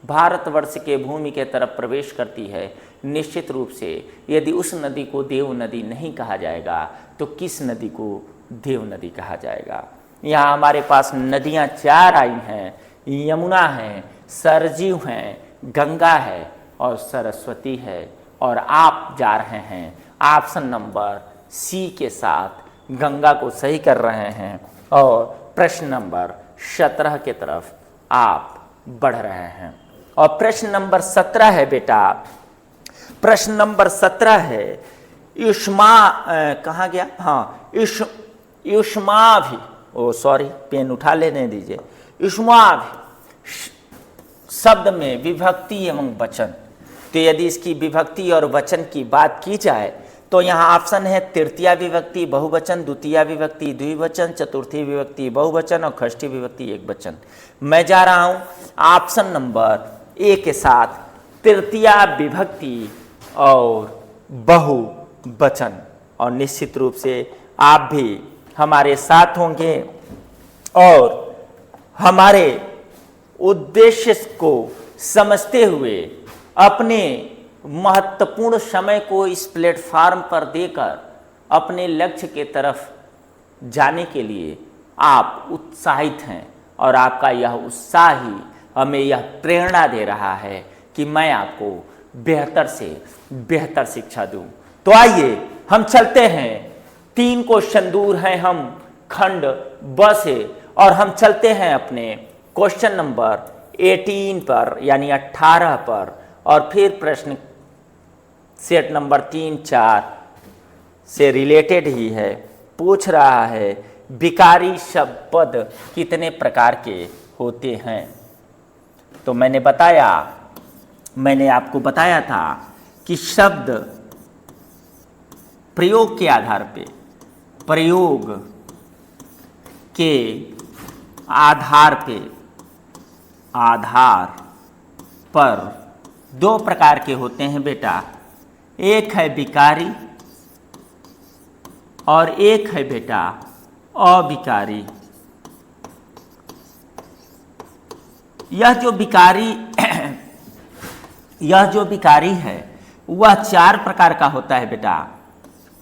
भारतवर्ष के भूमि के तरफ प्रवेश करती है, निश्चित रूप से यदि उस नदी को देव नदी नहीं कहा जाएगा तो किस नदी को देव नदी कहा जाएगा। यहाँ हमारे पास नदियाँ 4 आई हैं, यमुना है, सरजू हैं, गंगा है और सरस्वती है। और आप जा रहे हैं ऑप्शन नंबर सी के साथ, गंगा को सही कर रहे हैं और प्रश्न नंबर 17 के तरफ आप बढ़ रहे हैं। और प्रश्न नंबर 17 है बेटा, प्रश्न नंबर 17 है युष्मा, कहाँ गया, हाँ, युष्माभि, ओ सॉरी पेन उठा लेने दीजिए। युष्माभि शब्द में विभक्ति एवं वचन। तो यदि इसकी विभक्ति और वचन की बात की जाए तो यहाँ ऑप्शन है तृतीया विभक्ति बहुवचन, द्वितीया विभक्ति द्विवचन, चतुर्थी विभक्ति बहुवचन और षष्ठी विभक्ति एकवचन। मैं जा रहा हूँ ऑप्शन नंबर ए के साथ, तृतीया विभक्ति और बहुवचन। और निश्चित रूप से आप भी हमारे साथ होंगे और हमारे उद्देश्य को समझते हुए अपने महत्वपूर्ण समय को इस प्लेटफार्म पर देकर अपने लक्ष्य के तरफ जाने के लिए आप उत्साहित हैं। और आपका यह उत्साह ही हमें यह प्रेरणा दे रहा है कि मैं आपको बेहतर से बेहतर शिक्षा दूं। तो आइए हम चलते हैं, 3 क्वेश्चन दूर हैं हम खंड ब से, और हम चलते हैं अपने क्वेश्चन नंबर 18 पर यानी 18 पर। और फिर प्रश्न सेट नंबर 3, 4 से रिलेटेड ही है, पूछ रहा है विकारी शब्द कितने प्रकार के होते हैं। तो मैंने आपको बताया था कि शब्द प्रयोग के आधार पे, प्रयोग के आधार पर 2 प्रकार के होते हैं बेटा। एक है विकारी और एक है बेटा अविकारी। यह जो विकारी है वह 4 प्रकार का होता है बेटा।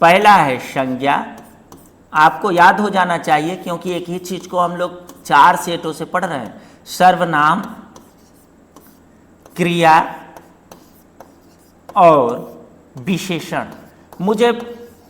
पहला है संज्ञा, आपको याद हो जाना चाहिए क्योंकि एक ही चीज को हम लोग 4 सेटों से पढ़ रहे हैं। सर्वनाम, क्रिया और विशेषण। मुझे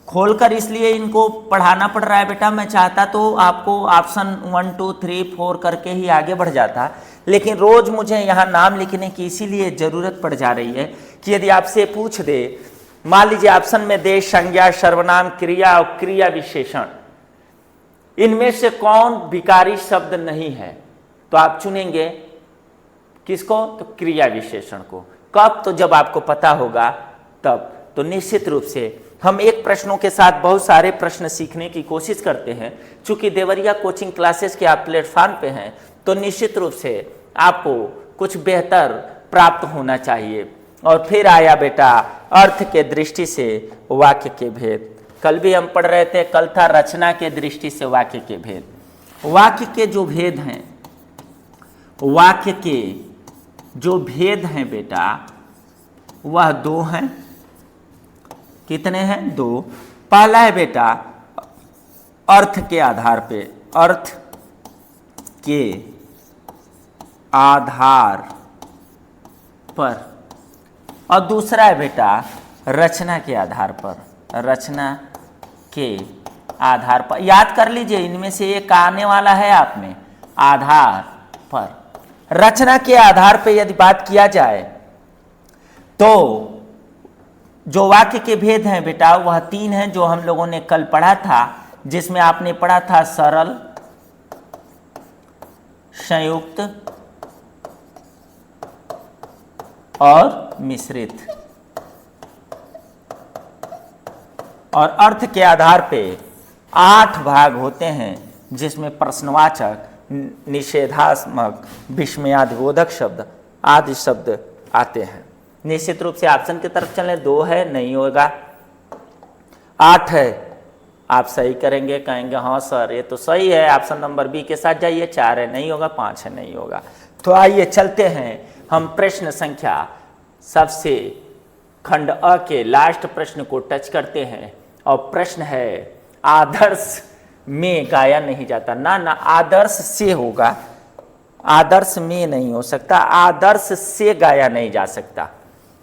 खोलकर इसलिए इनको पढ़ाना पड़ रहा है बेटा, मैं चाहता तो आपको ऑप्शन 1, 2, 3, 4 करके ही आगे बढ़ जाता, लेकिन रोज मुझे यहाँ नाम लिखने की इसीलिए जरूरत पड़ जा रही है कि यदि आपसे पूछ दे, मान लीजिए ऑप्शन में दे संज्ञा, सर्वनाम, क्रिया और क्रिया विशेषण, इनमें से कौन विकारी शब्द नहीं है, तो आप चुनेंगे किसको, तो क्रिया विशेषण को। कब, तो जब आपको पता होगा तब। तो निश्चित रूप से हम एक प्रश्नों के साथ बहुत सारे प्रश्न सीखने की कोशिश करते हैं। चूंकि देवरिया कोचिंग क्लासेस के आप प्लेटफॉर्म पे हैं तो निश्चित रूप से आपको कुछ बेहतर प्राप्त होना चाहिए। और फिर आया बेटा अर्थ के दृष्टि से वाक्य के भेद। कल भी हम पढ़ रहे थे, कल था रचना के दृष्टि से वाक्य के भेद। वाक्य के जो भेद हैं, वाक्य के जो भेद हैं बेटा, वह दो हैं। कितने हैं? दो। पहला है बेटा अर्थ के आधार पे, अर्थ के आधार पर, और दूसरा है बेटा रचना के आधार पर, रचना के आधार पर। याद कर लीजिए, इनमें से एक आने वाला है आप में, आधार पर। रचना के आधार पर यदि बात किया जाए तो जो वाक्य के भेद हैं बेटा, वह तीन हैं जो हम लोगों ने कल पढ़ा था, जिसमें आपने पढ़ा था सरल, संयुक्त और मिश्रित। और अर्थ के आधार पे 8 भाग होते हैं, जिसमें प्रश्नवाचक, निषेधात्मक, विस्मयादिबोधक शब्द आदि शब्द आते हैं। निश्चित रूप से ऑप्शन की तरफ चलें, 2 है, नहीं होगा। 8 है, आप सही करेंगे, कहेंगे हाँ सर ये तो सही है, ऑप्शन नंबर बी के साथ जाइए। 4 है, नहीं होगा। 5 है, नहीं होगा। तो आइए चलते हैं हम प्रश्न संख्या सबसे खंड अ के लास्ट प्रश्न को टच करते हैं। और प्रश्न है आदर्श में गाया नहीं जाता। ना ना, आदर्श से होगा, आदर्श में नहीं हो सकता, आदर्श से गाया नहीं जा सकता।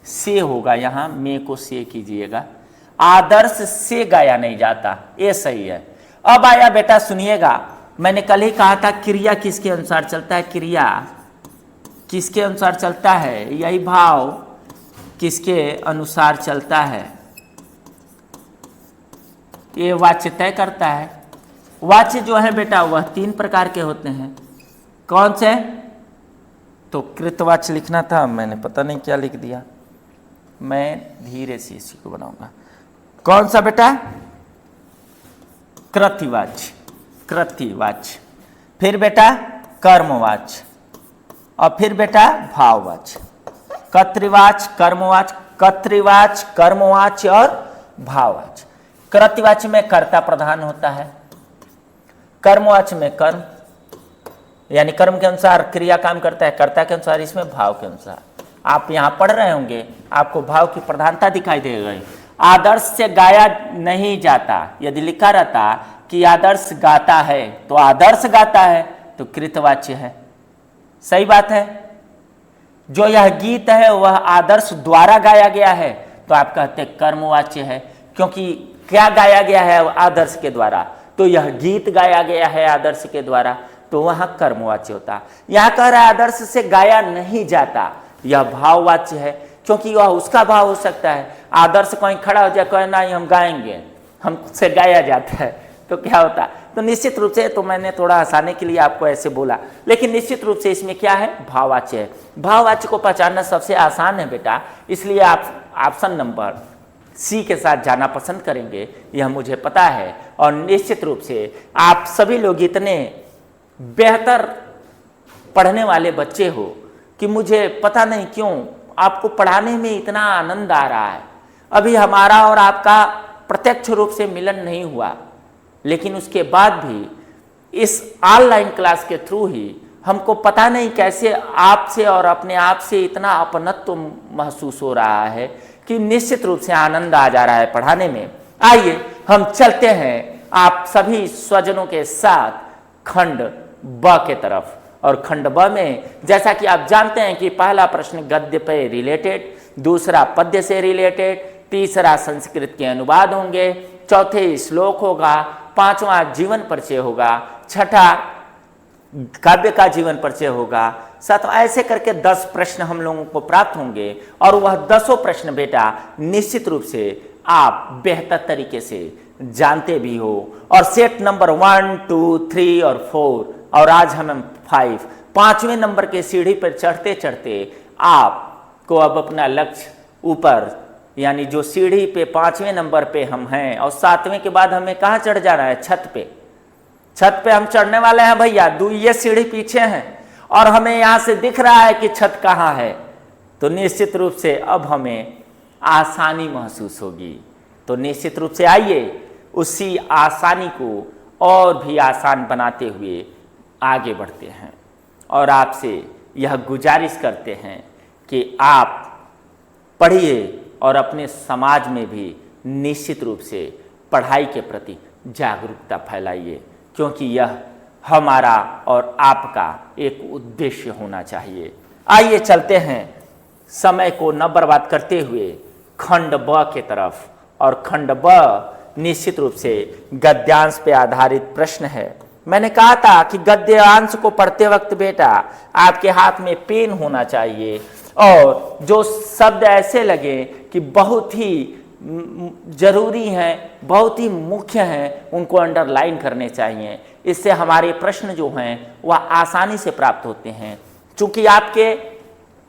से होगा, यहां में को से कीजिएगा। आदर्श से गाया नहीं जाता, ये सही है। अब आया बेटा, सुनिएगा, मैंने कल ही कहा था क्रिया किसके अनुसार चलता है? क्रिया किसके अनुसार चलता है? यही भाव किसके अनुसार चलता है? ये वाच्य तय करता है। वाच्य जो है बेटा, वह 3 प्रकार के होते हैं। कौन से? तो कृतवाच्य लिखना था, मैंने पता नहीं क्या लिख दिया। मैं धीरे से इसी को बनाऊंगा। कौन सा बेटा? कृतिवाच्य, कृतिवाच्य। फिर बेटा कर्मवाच्य, और फिर बेटा भाववाच्य। कर्तृवाच्य, कर्मवाच्य, कर्तृवाच्य, कर्मवाच्य और भाववाच्य। कृतिवाच्य में कर्ता प्रधान होता है, कर्मवाच्य में कर्म, यानी कर्म के अनुसार क्रिया काम करता है, कर्ता के अनुसार, इसमें भाव के अनुसार। आप यहां पढ़ रहे होंगे, आपको भाव की प्रधानता दिखाई देगी। आदर्श से गाया नहीं जाता, यदि लिखा रहता कि आदर्श गाता है, तो आदर्श गाता है तो कृतवाच्य है। सही बात है। जो यह गीत है वह आदर्श द्वारा गाया गया है, तो आप कहते कर्मवाच्य है, क्योंकि क्या गाया गया है? आदर्श के द्वारा। तो यह गीत गाया गया है आदर्श के द्वारा, तो वहां कर्मवाच्य होता। यहां कह रहा है आदर्श से गाया नहीं जाता, यह भाववाच्य है, क्योंकि वह उसका भाव हो सकता है। आदर्श कहीं खड़ा हो जाए, कहे ना हम गाएंगे, हमसे गाया जाता है, तो क्या होता? तो निश्चित रूप से, तो मैंने थोड़ा हंसाने के लिए आपको ऐसे बोला, लेकिन निश्चित रूप से इसमें क्या है? भाववाच्य है। भाववाच्य को पहचानना सबसे आसान है बेटा, इसलिए आप ऑप्शन नंबर सी के साथ जाना पसंद करेंगे, यह मुझे पता है। और निश्चित रूप से आप सभी लोग इतने बेहतर पढ़ने वाले बच्चे हो कि मुझे पता नहीं क्यों आपको पढ़ाने में इतना आनंद आ रहा है। अभी हमारा और आपका प्रत्यक्ष रूप से मिलन नहीं हुआ, लेकिन उसके बाद भी इस ऑनलाइन क्लास के थ्रू ही हमको पता नहीं कैसे आपसे और अपने आप से इतना अपनत्व महसूस हो रहा है कि निश्चित रूप से आनंद आ जा रहा है पढ़ाने में। आइए हम चलते हैं आप सभी स्वजनों के साथ खंड ब के तरफ। और खंड ब में जैसा कि आप जानते हैं कि पहला प्रश्न गद्य पे रिलेटेड, दूसरा पद्य से रिलेटेड, तीसरा संस्कृत के अनुवाद होंगे, चौथे श्लोक होगा, पांचवा जीवन परिचय होगा, छठा काव्य का जीवन परिचय होगा, सातवां, ऐसे करके 10 प्रश्न हम लोगों को प्राप्त होंगे। और वह 10 प्रश्न बेटा निश्चित रूप से आप बेहतर तरीके से जानते भी हो। और सेट नंबर 1, 2, 3 और 4, और आज हम 5, 5वें नंबर के सीढ़ी पर चढ़ते चढ़ते आपको अब अपना लक्ष्य ऊपर, यानी जो सीढ़ी पे 5वें नंबर पे हम हैं, और 7वें के बाद हमें कहाँ चढ़ जाना है? छत पे। छत पे हम चढ़ने वाले हैं भैया। ये सीढ़ी पीछे है और हमें यहां से दिख रहा है कि छत कहाँ है, तो निश्चित रूप से अब हमें आसानी महसूस होगी। तो निश्चित रूप से आइए उसी आसानी को और भी आसान बनाते हुए आगे बढ़ते हैं और आपसे यह गुजारिश करते हैं कि आप पढ़िए और अपने समाज में भी निश्चित रूप से पढ़ाई के प्रति जागरूकता फैलाइए, क्योंकि यह हमारा और आपका एक उद्देश्य होना चाहिए। आइए चलते हैं समय को न बर्बाद करते हुए खंड ब के तरफ, और खंड ब निश्चित रूप से गद्यांश पे आधारित प्रश्न है। मैंने कहा था कि गद्यांश को पढ़ते वक्त बेटा आपके हाथ में पेन होना चाहिए और जो शब्द ऐसे लगे कि बहुत ही जरूरी हैं, बहुत ही मुख्य हैं, उनको अंडरलाइन करने चाहिए। इससे हमारे प्रश्न जो हैं वह आसानी से प्राप्त होते हैं। चूंकि आपके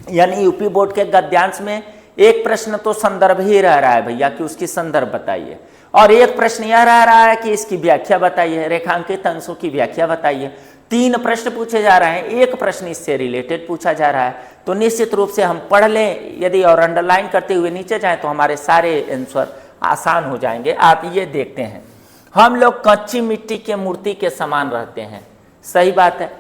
यानी यूपी बोर्ड के गद्यांश में एक प्रश्न तो संदर्भ ही रह रहा है भैया कि उसकी संदर्भ बताइए, और एक प्रश्न यह रह रहा है कि इसकी व्याख्या बताइए, रेखांकित अंशों की व्याख्या बताइए। 3 प्रश्न पूछे जा रहे हैं, एक प्रश्न इससे रिलेटेड पूछा जा रहा है। तो निश्चित रूप से हम पढ़ लें यदि और अंडरलाइन करते हुए नीचे जाएं तो हमारे सारे आंसर आसान हो जाएंगे। आप ये देखते हैं, हम लोग कच्ची मिट्टी के मूर्ति के समान रहते हैं। सही बात है।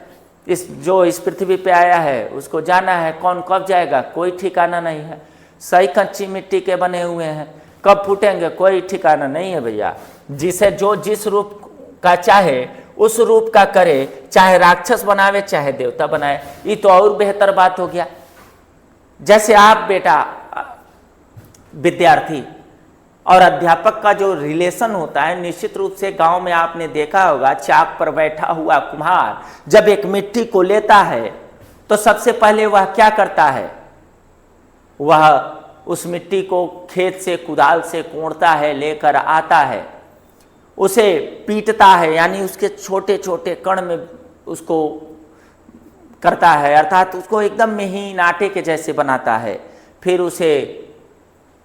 इस पृथ्वी पे आया है उसको जाना है, कौन कब जाएगा कोई ठिकाना नहीं है। सही कच्ची मिट्टी के बने हुए हैं, कब फूटेंगे कोई ठिकाना नहीं है भैया। जिसे जो जिस रूप का चाहे उस रूप का करे, चाहे राक्षस बनावे चाहे देवता बनाए। ये तो और बेहतर बात हो गया। जैसे आप बेटा विद्यार्थी और अध्यापक का जो रिलेशन होता है, निश्चित रूप से गांव में आपने देखा होगा, चाक पर बैठा हुआ कुम्हार जब एक मिट्टी को लेता है तो सबसे पहले वह क्या करता है, वह उस मिट्टी को खेत से कुदाल से कोड़ता है, लेकर आता है, उसे पीटता है, यानी उसके छोटे छोटे कण में उसको करता है, अर्थात उसको एकदम महीन आटे के जैसे बनाता है। फिर उसे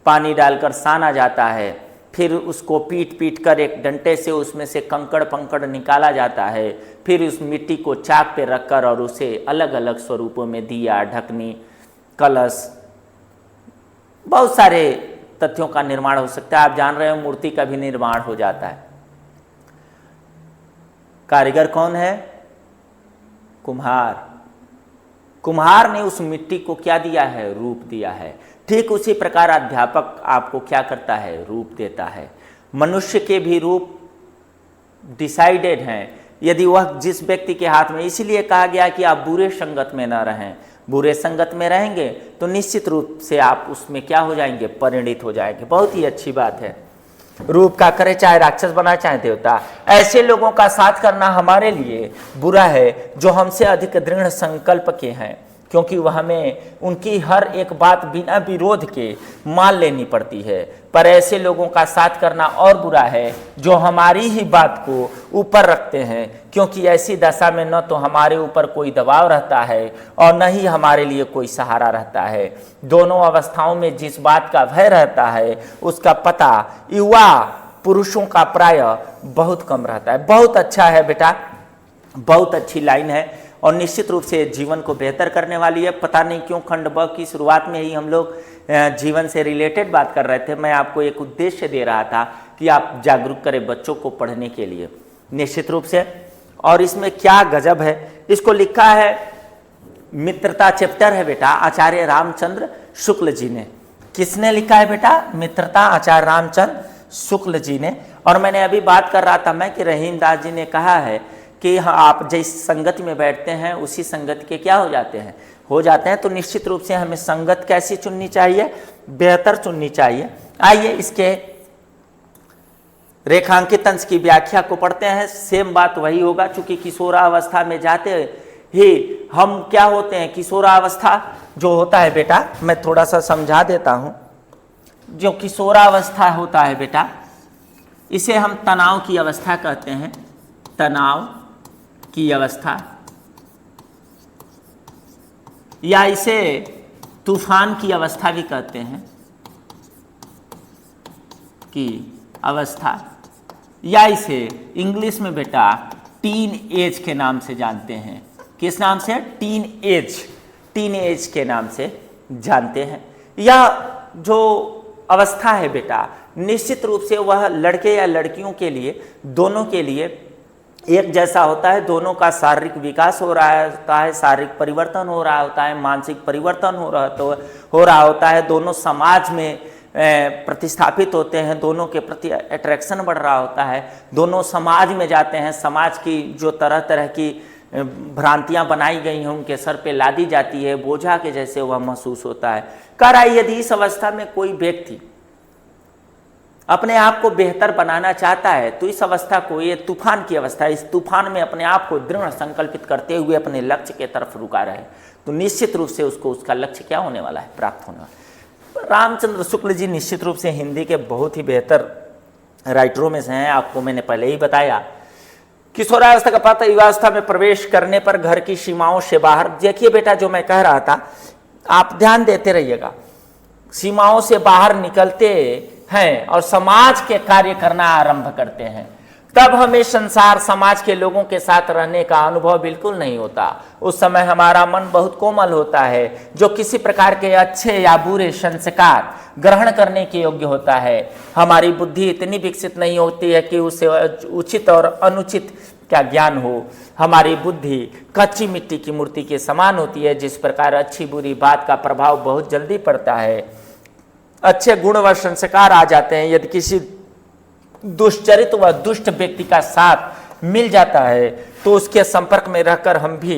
पानी डालकर साना जाता है, फिर उसको पीट पीट कर एक डंडे से उसमें से कंकड़ पंकड़ निकाला जाता है। फिर उस मिट्टी को चाक पे रखकर और उसे अलग अलग स्वरूपों में दिया, ढकनी, कलश, बहुत सारे तथ्यों का निर्माण हो सकता है। आप जान रहे हो मूर्ति का भी निर्माण हो जाता है। कारीगर कौन है? कुम्हार। कुम्हार ने उस मिट्टी को क्या दिया है? रूप दिया है। ठीक उसी प्रकार अध्यापक आपको क्या करता है? रूप देता है। मनुष्य के भी रूप डिसाइडेड हैं यदि वह जिस व्यक्ति के हाथ में, इसीलिए कहा गया कि आप बुरे संगत में न रहें। बुरे संगत में रहेंगे तो निश्चित रूप से आप उसमें क्या हो जाएंगे? परिणित हो जाएंगे। बहुत ही अच्छी बात है। रूप का करे, चाहे राक्षस बनाए चाहे देवता। ऐसे लोगों का साथ करना हमारे लिए बुरा है जो हमसे अधिक दृढ़ संकल्प के हैं, क्योंकि वह हमें उनकी हर एक बात बिना विरोध के मान लेनी पड़ती है। पर ऐसे लोगों का साथ करना और बुरा है जो हमारी ही बात को ऊपर रखते हैं, क्योंकि ऐसी दशा में न तो हमारे ऊपर कोई दबाव रहता है और न ही हमारे लिए कोई सहारा रहता है। दोनों अवस्थाओं में जिस बात का भय रहता है उसका पता युवा पुरुषों का प्राय बहुत कम रहता है। बहुत अच्छा है बेटा, बहुत अच्छी लाइन है और निश्चित रूप से जीवन को बेहतर करने वाली है। पता नहीं क्यों खंड ब की शुरुआत में ही हम लोग जीवन से रिलेटेड बात कर रहे थे। मैं आपको एक उद्देश्य दे रहा था कि आप जागरूक करें बच्चों को पढ़ने के लिए, निश्चित रूप से। और इसमें क्या गजब है, इसको लिखा है, मित्रता चैप्टर है बेटा, आचार्य रामचंद्र शुक्ल जी ने। किसने लिखा है बेटा? मित्रता, आचार्य रामचंद्र शुक्ल जी ने। और मैंने अभी बात कर रहा था मैं कि रहीम दास जी ने कहा है कि हाँ, आप जिस संगति में बैठते हैं उसी संगति के क्या हो जाते हैं। तो निश्चित रूप से हमें संगत कैसी चुननी चाहिए? बेहतर चुननी चाहिए। आइए इसके रेखांकित अंश की व्याख्या को पढ़ते हैं। सेम बात वही होगा, चूंकि किशोरावस्था में जाते ही हम क्या होते हैं, किशोरावस्था जो होता है बेटा, मैं थोड़ा सा समझा देता हूं। जो किशोरावस्था होता है बेटा, इसे हम तनाव की अवस्था कहते हैं। तनाव की अवस्था, या इसे तूफान की अवस्था भी कहते हैं, की अवस्था, या इसे इंग्लिश में बेटा टीन एज के नाम से जानते हैं। किस नाम से? टीन एज के नाम से जानते हैं। यह जो अवस्था है बेटा, निश्चित रूप से वह लड़के या लड़कियों के लिए, दोनों के लिए एक जैसा होता है। दोनों का शारीरिक विकास हो रहा होता है, शारीरिक परिवर्तन हो रहा होता है, मानसिक परिवर्तन हो रहा होता है, दोनों समाज में प्रतिस्थापित होते हैं, दोनों के प्रति अट्रैक्शन बढ़ रहा होता है, दोनों समाज में जाते हैं, समाज की जो तरह तरह की भ्रांतियां बनाई गई हैं उनके सर पे लादी जाती है, बोझा के जैसे वह महसूस होता है। कह रहा है यदि इस अवस्था में कोई व्यक्ति अपने आप को बेहतर बनाना चाहता है तो इस अवस्था को, ये तूफान की अवस्था है, इस तूफान में अपने आप को दृढ़ संकल्पित करते हुए अपने लक्ष्य के तरफ रुका रहे तो निश्चित रूप से उसको उसका लक्ष्य क्या होने वाला है, प्राप्त होने वाला है। रामचंद्र शुक्ल जी निश्चित रूप से हिंदी के बहुत ही बेहतर राइटरों में से हैं। आपको मैंने पहले ही बताया, किशोरावस्था का पात्र युवावस्था में प्रवेश करने पर घर की सीमाओं से बाहर, देखिए बेटा जो मैं कह रहा था आप ध्यान देते रहिएगा, सीमाओं से बाहर निकलते हैं और समाज के कार्य करना आरंभ करते हैं, तब हमें संसार समाज के लोगों के साथ रहने का अनुभव बिल्कुल नहीं होता। उस समय हमारा मन बहुत कोमल होता है, जो किसी प्रकार के अच्छे या बुरे संस्कार ग्रहण करने के योग्य होता है। हमारी बुद्धि इतनी विकसित नहीं होती है कि उसे उचित और अनुचित का ज्ञान हो। हमारी बुद्धि कच्ची मिट्टी की मूर्ति के समान होती है, जिस प्रकार अच्छी बुरी बात का प्रभाव बहुत जल्दी पड़ता है। अच्छे गुण व संस्कार आ जाते हैं, यदि किसी दुष्चरित व दुष्ट व्यक्ति का साथ मिल जाता है तो उसके संपर्क में रहकर हम भी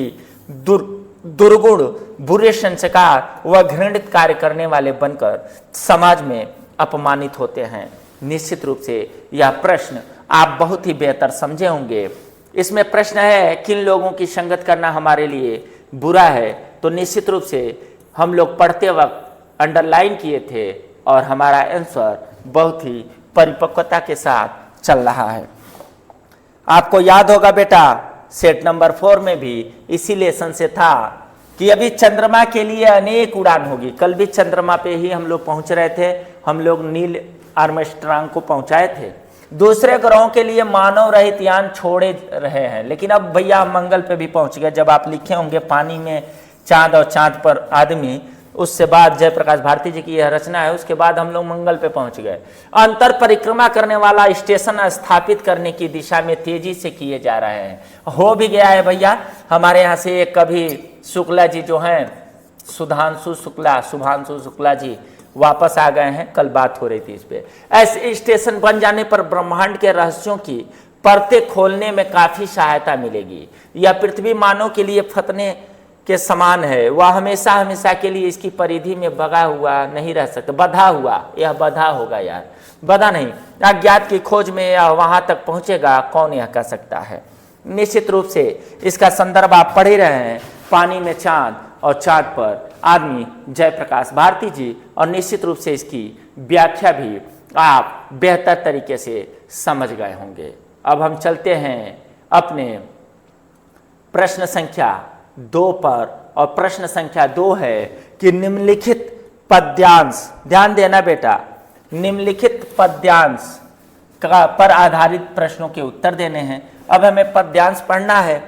दुर्गुण, बुरे संस्कार व घृणित कार्य करने वाले बनकर समाज में अपमानित होते हैं। निश्चित रूप से यह प्रश्न आप बहुत ही बेहतर समझे होंगे। इसमें प्रश्न है किन लोगों की संगत करना हमारे लिए बुरा है, तो निश्चित रूप से हम लोग पढ़ते वक्त अंडरलाइन किए थे और हमारा आंसर बहुत ही परिपक्वता के साथ चल रहा है। आपको याद होगा बेटा सेट नंबर 4 में भी इसी लेसन से था कि अभी चंद्रमा के लिए अनेक उड़ान होगी। कल भी चंद्रमा पे ही हम लोग पहुंच रहे थे, हम लोग नील आर्मस्ट्रांग को पहुंचाए थे। दूसरे ग्रहों के लिए मानव रहित यान छोड़े रहे हैं, लेकिन अब भैया मंगल पे भी पहुंच गए। जब आप लिखे होंगे पानी में चांद और चांद पर आदमी, उससे बाद जयप्रकाश भारती जी की यह रचना है, उसके बाद हम लोग मंगल पे पहुंच गए। अंतर परिक्रमा करने वाला स्टेशन स्थापित करने की दिशा में तेजी से किए जा रहे हैं। हो भी गया है भैया। हमारे यहाँ से एक कभी शुक्ला जी जो हैं, शुभांशु शुक्ला जी वापस आ गए हैं, कल बात हो रही थी इस पे। ऐसे स्टेशन बन जाने पर ब्रह्मांड के रहस्यों की परतें खोलने में काफी सहायता मिलेगी। यह पृथ्वी मानव के लिए फतने के समान है, वह हमेशा हमेशा के लिए इसकी परिधि में बगा हुआ नहीं रह सकता। बधा हुआ, यह बधा होगा यार, बधा नहीं। अज्ञात की खोज में यह वहां तक पहुंचेगा, कौन यह कह सकता है। निश्चित रूप से इसका संदर्भ आप पढ़ ही रहे हैं, पानी में चांद और चांद पर आदमी, जयप्रकाश भारती जी, और निश्चित रूप से इसकी व्याख्या भी आप बेहतर तरीके से समझ गए होंगे। अब हम चलते हैं अपने प्रश्न संख्या 2 पर, और प्रश्न संख्या 2 है कि निम्नलिखित पद्यांश, ध्यान देना बेटा, निम्नलिखित पद्यांश पर आधारित प्रश्नों के उत्तर देने हैं। अब हमें पद्यांश पढ़ना है,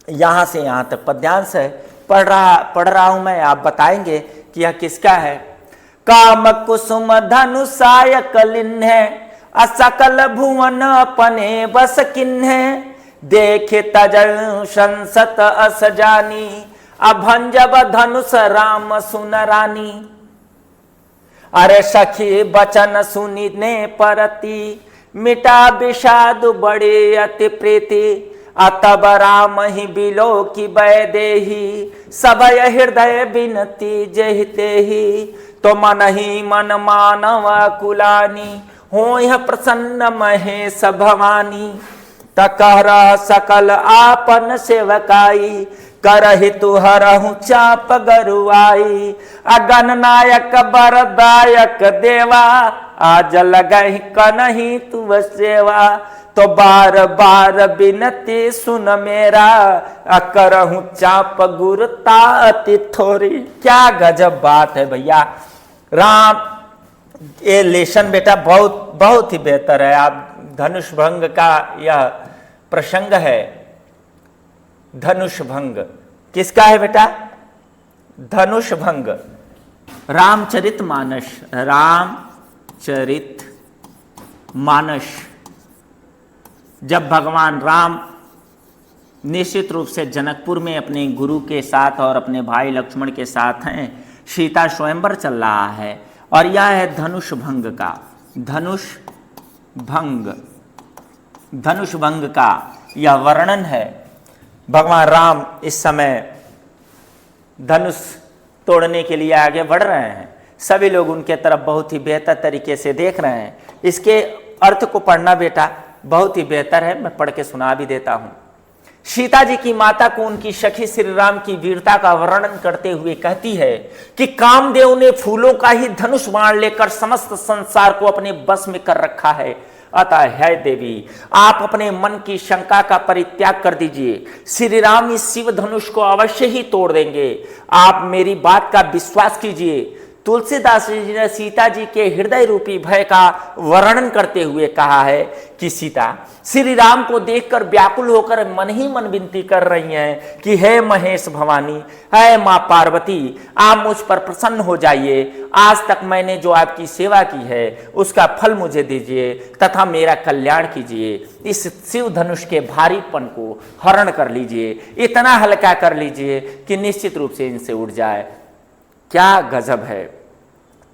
यहां से यहां तक पद्यांश है, पढ़ रहा हूं मैं, आप बताएंगे कि यह किसका है। काम कुसुम धनुषाय कलिन्ह, असकल भुवन अपने बस किन्ह, देखे तजल संसत अस जानी, अभंजब धनुष राम सुन रानी। अरे सखी बचन सुनिने परती, मिटा विषाद बड़े अति प्रीति, अतब राम ही बिलो की बै देही, सबय हृदय बिनती जहिते ही, तो मन ही मन मानव कुलानी, हो यह प्रसन्न महेश भवानी। तकहर सकल आपन सेवकाई, करहि तुहरहु चाप गरुआई, अगन नायक बरदायक देवा, आज लगहि कनहि तुव सेवा, तो बार बार बिनती सुन मेरा, अकरहु चाप गुरता अति थोरी। क्या गजब बात है भैया। राम, ये लेसन बेटा बहुत ही बेहतर है। आप धनुष भंग का यह प्रसंग है। धनुष भंग किसका है बेटा? धनुष भंग रामचरितमानस, रामचरित मानस। जब भगवान राम निश्चित रूप से जनकपुर में अपने गुरु के साथ और अपने भाई लक्ष्मण के साथ हैं, सीता स्वयंवर चल रहा है और यह है धनुष भंग का, धनुष भंग का यह वर्णन है। भगवान राम इस समय धनुष तोड़ने के लिए आगे बढ़ रहे हैं, सभी लोग उनके तरफ बहुत ही बेहतर तरीके से देख रहे हैं। इसके अर्थ को पढ़ना बेटा बहुत ही बेहतर है, मैं पढ़ के सुना भी देता हूं। सीता जी की माता को उनकी सखी श्री राम की वीरता का वर्णन करते हुए कहती है कि कामदेव ने फूलों का ही धनुष बाण लेकर समस्त संसार को अपने बस में कर रखा है। अतः है देवी, आप अपने मन की शंका का परित्याग कर दीजिए, श्री राम इस शिव धनुष को अवश्य ही तोड़ देंगे। आप मेरी बात का विश्वास कीजिए। तुलसीदास जी ने सीता जी के हृदय रूपी भय का वर्णन करते हुए कहा है कि सीता श्री राम को देखकर व्याकुल होकर मन ही मन विनती कर रही हैं कि हे महेश भवानी, हे मां पार्वती, आप मुझ पर प्रसन्न हो जाइए। आज तक मैंने जो आपकी सेवा की है उसका फल मुझे दीजिए तथा मेरा कल्याण कीजिए। इस शिव धनुष के भारीपन को हरण कर लीजिए, इतना हल्का कर लीजिए कि निश्चित रूप से इनसे उड़ जाए। क्या गजब है।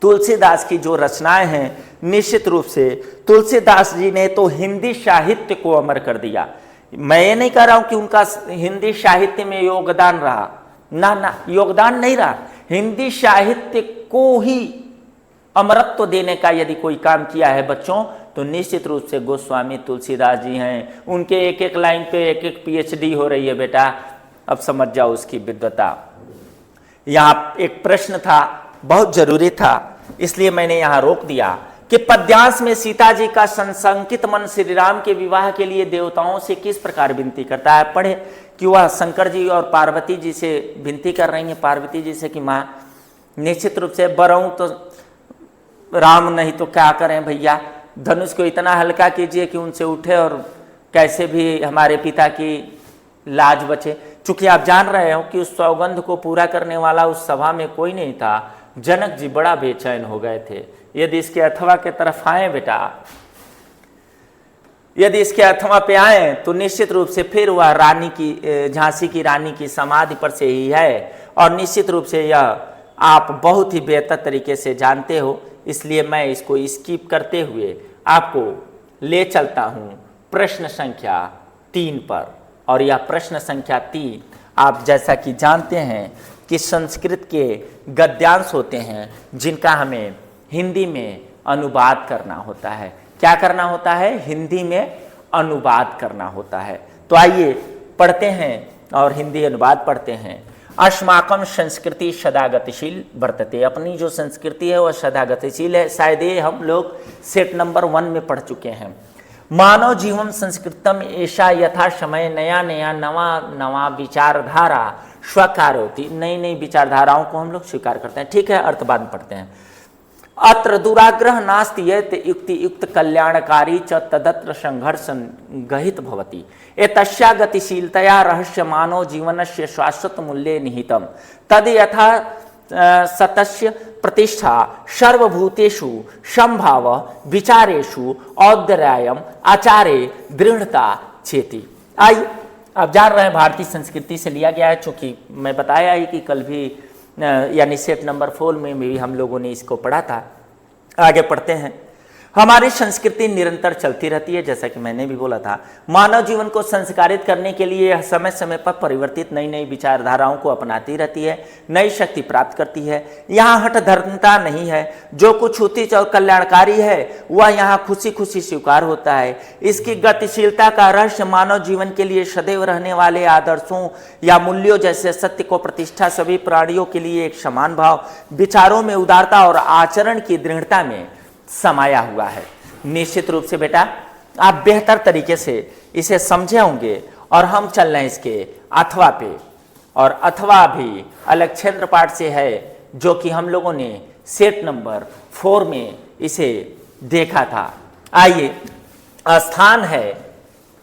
तुलसीदास की जो रचनाएं हैं, निश्चित रूप से तुलसीदास जी ने तो हिंदी साहित्य को अमर कर दिया। मैं ये नहीं कह रहा हूं कि उनका हिंदी साहित्य में योगदान रहा, ना, योगदान नहीं रहा। हिंदी साहित्य को ही अमरत्व देने का यदि कोई काम किया है बच्चों, तो निश्चित रूप से गोस्वामी तुलसीदास जी हैं। उनके एक एक लाइन पे एक एक PhD हो रही है बेटा, अब समझ जाओ उसकी विद्वता। यहाँ एक प्रश्न था, बहुत जरूरी था, इसलिए मैंने यहाँ रोक दिया कि पद्यांश में सीता जी का संशंकित मन श्री राम के विवाह के लिए देवताओं से किस प्रकार विनती करता है। पढ़े कि वह शंकर जी और पार्वती जी से विनती कर रही हैं, पार्वती जी से कि माँ निश्चित रूप से बरऊं तो राम, नहीं तो क्या करें भैया, धनुष को इतना हल्का कीजिए कि उनसे उठे और कैसे भी हमारे पिता की लाज बचे। चूंकि आप जान रहे हो कि उस सौगंध को पूरा करने वाला उस सभा में कोई नहीं था, जनक जी बड़ा बेचैन हो गए थे। यदि इसके अथवा के तरफ आए बेटा, यदि इसके अथवा पे आए तो निश्चित रूप से फिर वह रानी की, झांसी की रानी की समाधि पर से ही है और निश्चित रूप से यह आप बहुत ही बेहतर तरीके से जानते हो, इसलिए मैं इसको स्किप करते हुए आपको ले चलता हूं प्रश्न संख्या 3 पर। और यह प्रश्न संख्या 3 आप जैसा कि जानते हैं कि संस्कृत के गद्यांश होते हैं जिनका हमें हिंदी में अनुवाद करना होता है। क्या करना होता है? हिंदी में अनुवाद करना होता है। तो आइए पढ़ते हैं और हिंदी अनुवाद पढ़ते हैं। अस्माकं संस्कृति सदा गतिशील वर्तते। अपनी जो संस्कृति है वह सदा गतिशील है। शायद ये हम लोग सेट नंबर 1 में पढ़ चुके हैं। मानव जीवन संस्कृतम ऐसा यथा समय नया नया नवा नवा विचारधारा स्वीकार होती। नई नई विचारधाराओं को हम लोग स्वीकार करते हैं। ठीक है, अर्थ बाद में पढ़ते हैं। अत्र दुराग्रह नास्ति यत् युक्ति युक्त कल्याणकारी च तदत्र संघर्ष गहित भवति। एतस्या गतिशीलतया रहस्य मानव जीवनस्य शाश्वत मूल्ये निहितम। तद यथा सतस्य प्रतिष्ठा सर्वभूतेषु संभाव विचारेषु औदर्यम आचारे दृढ़ता चेति। आइए, आप जान रहे हैं भारतीय संस्कृति से लिया गया है। चूंकि मैं बताया ही कि कल भी यानी सेट नंबर 4 में भी हम लोगों ने इसको पढ़ा था। आगे पढ़ते हैं। हमारी संस्कृति निरंतर चलती रहती है, जैसा कि मैंने भी बोला था। मानव जीवन को संस्कारित करने के लिए यह समय समय पर परिवर्तित नई नई विचारधाराओं को अपनाती रहती है, नई शक्ति प्राप्त करती है। यहाँ हठ धर्मता नहीं है। जो कुछ उचित और कल्याणकारी है वह यहाँ खुशी खुशी स्वीकार होता है। इसकी गतिशीलता का रहस्य मानव जीवन के लिए सदैव रहने वाले आदर्शों या मूल्यों जैसे सत्य को प्रतिष्ठा, सभी प्राणियों के लिए एक समान भाव, विचारों में उदारता और आचरण की दृढ़ता में समाया हुआ है। निश्चित रूप से बेटा आप बेहतर तरीके से इसे समझे होंगे। और हम चल रहे हैं इसके अथवा पे, और अथवा भी अलक्षेत्र पाठ से है जो कि हम लोगों ने सेट नंबर 4 में इसे देखा था। आइए, स्थान है,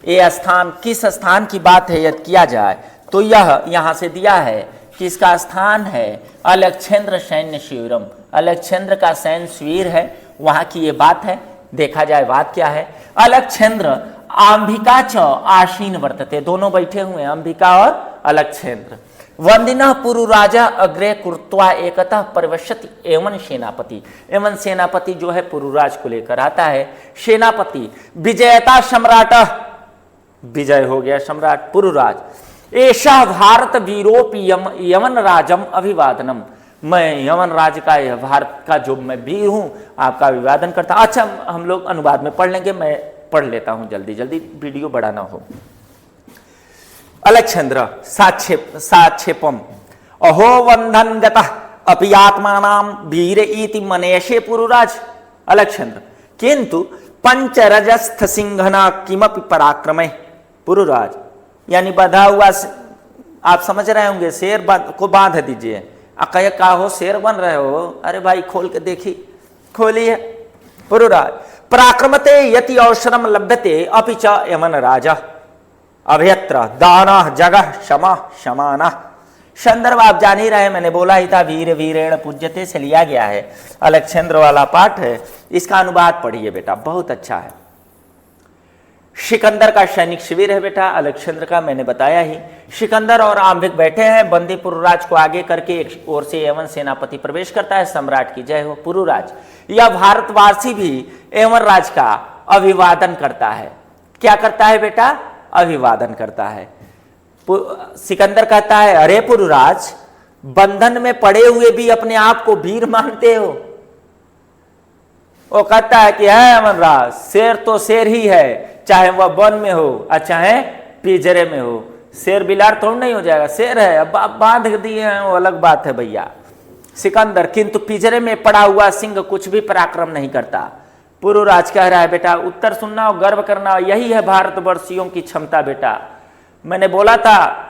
ये स्थान किस स्थान की बात है यदि किया जाए तो यह यहां से दिया है कि इसका स्थान है अलक्षेत्र सैन्य शिविरम। अलक्षेत्र का सैन्य शिविर है, वहां की ये बात है। देखा जाए बात क्या है। अलक्षेंद्र आंबिका च आशीन वर्तते, दोनों बैठे हुए हैं, अंबिका और अलक्षेंद्र। वंदिना पुरुराजा अग्रे कृत्वा एकतः परिवश्यति एवं सेनापति, एवं सेनापति जो है पुरुराज को लेकर आता है। सेनापति विजयता सम्राट, विजय हो गया सम्राट पुरुराज। ऐसा भारत वीरोपि यमन राजम अभिवादनम, मैं यमन राज का, यह भारत का जो मैं वीर हूं आपका अभिवादन करता। अच्छा हम लोग अनुवाद में पढ़ लेंगे, मैं पढ़ लेता हूं जल्दी जल्दी, वीडियो बड़ा ना हो। अलक्षेंद्र साक्षेपम अहो वंधन गतः अपि आत्मानाम वीर इति मनेशे पुरुराज। अलक्षेंद्र किंतु पंचरजस्थ सिंहना किमपि पराक्रमे पुरुराज, यानी बंधा हुआ, आप समझ रहे होंगे, शेर को बांध दीजिए। कहे का हो शेर बन रहे हो, अरे भाई खोल के देखी, खोलिए। पुरुराज पराक्रमते यति अवसरम लभ्यते अपि च यमन राजा अभयत्र दाना जगह क्षमा क्षमाना। संदर्भ आप जान ही रहे, मैंने बोला ही था, वीर वीरेण पूज्यते से लिया गया है, अलक्षेंद्र वाला पाठ है। इसका अनुवाद पढ़िए बेटा, बहुत अच्छा है। सिकंदर का सैनिक शिविर है बेटा, अलक्षेंद्र का मैंने बताया ही। सिकंदर और आंबिक बैठे हैं, बंदी पुरुराज को आगे करके एक ओर से एवं सेनापति प्रवेश करता है। सम्राट की जय हो। पुरुराज यह भारतवासी भी एवं राज का अभिवादन करता है। क्या करता है बेटा? अभिवादन करता है। सिकंदर कहता है, अरे पुरुराज, बंधन में पड़े हुए भी अपने आप को वीर मानते हो? वो कहता है कि है अमरराज, शेर तो शेर ही है, चाहे वह वन में हो और चाहे पिंजरे में हो। शेर बिलार थोड़ा नहीं हो जाएगा, शेर है, अब आप बांध दिए हैं वो अलग बात है भैया। सिकंदर किंतु पिंजरे में पड़ा हुआ सिंह कुछ भी पराक्रम नहीं करता। पुरुराज कह रहा है, बेटा उत्तर सुनना और गर्व करना, यही है भारतवर्षियों की क्षमता बेटा। मैंने बोला था,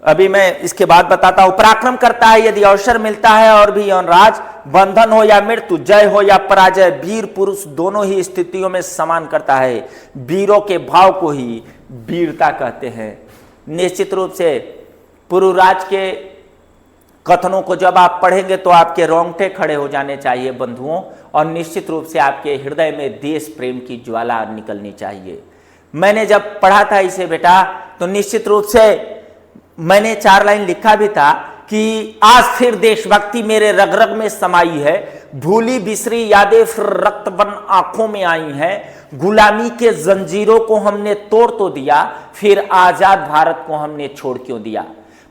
अभी मैं इसके बाद बताता हूं। पराक्रम करता है यदि अवसर मिलता है, और भी यौनराज बंधन हो या मृत्यु, जय हो या पराजय, वीर पुरुष दोनों ही स्थितियों में समान करता है। वीरों के भाव को ही वीरता कहते हैं। निश्चित रूप से पुरुराज के कथनों को जब आप पढ़ेंगे तो आपके रोंगटे खड़े हो जाने चाहिए बंधुओं, और निश्चित रूप से आपके हृदय में देश प्रेम की ज्वाला निकलनी चाहिए। मैंने जब पढ़ा था इसे बेटा, तो निश्चित रूप से मैंने 4 लाइन लिखा भी था कि आज फिर देशभक्ति मेरे रग रग में समाई है, भूली बिसरी यादें फिर रक्त बन आंखों में आई हैं। गुलामी के जंजीरों को हमने तोड़ तो दिया, फिर आजाद भारत को हमने छोड़ क्यों दिया।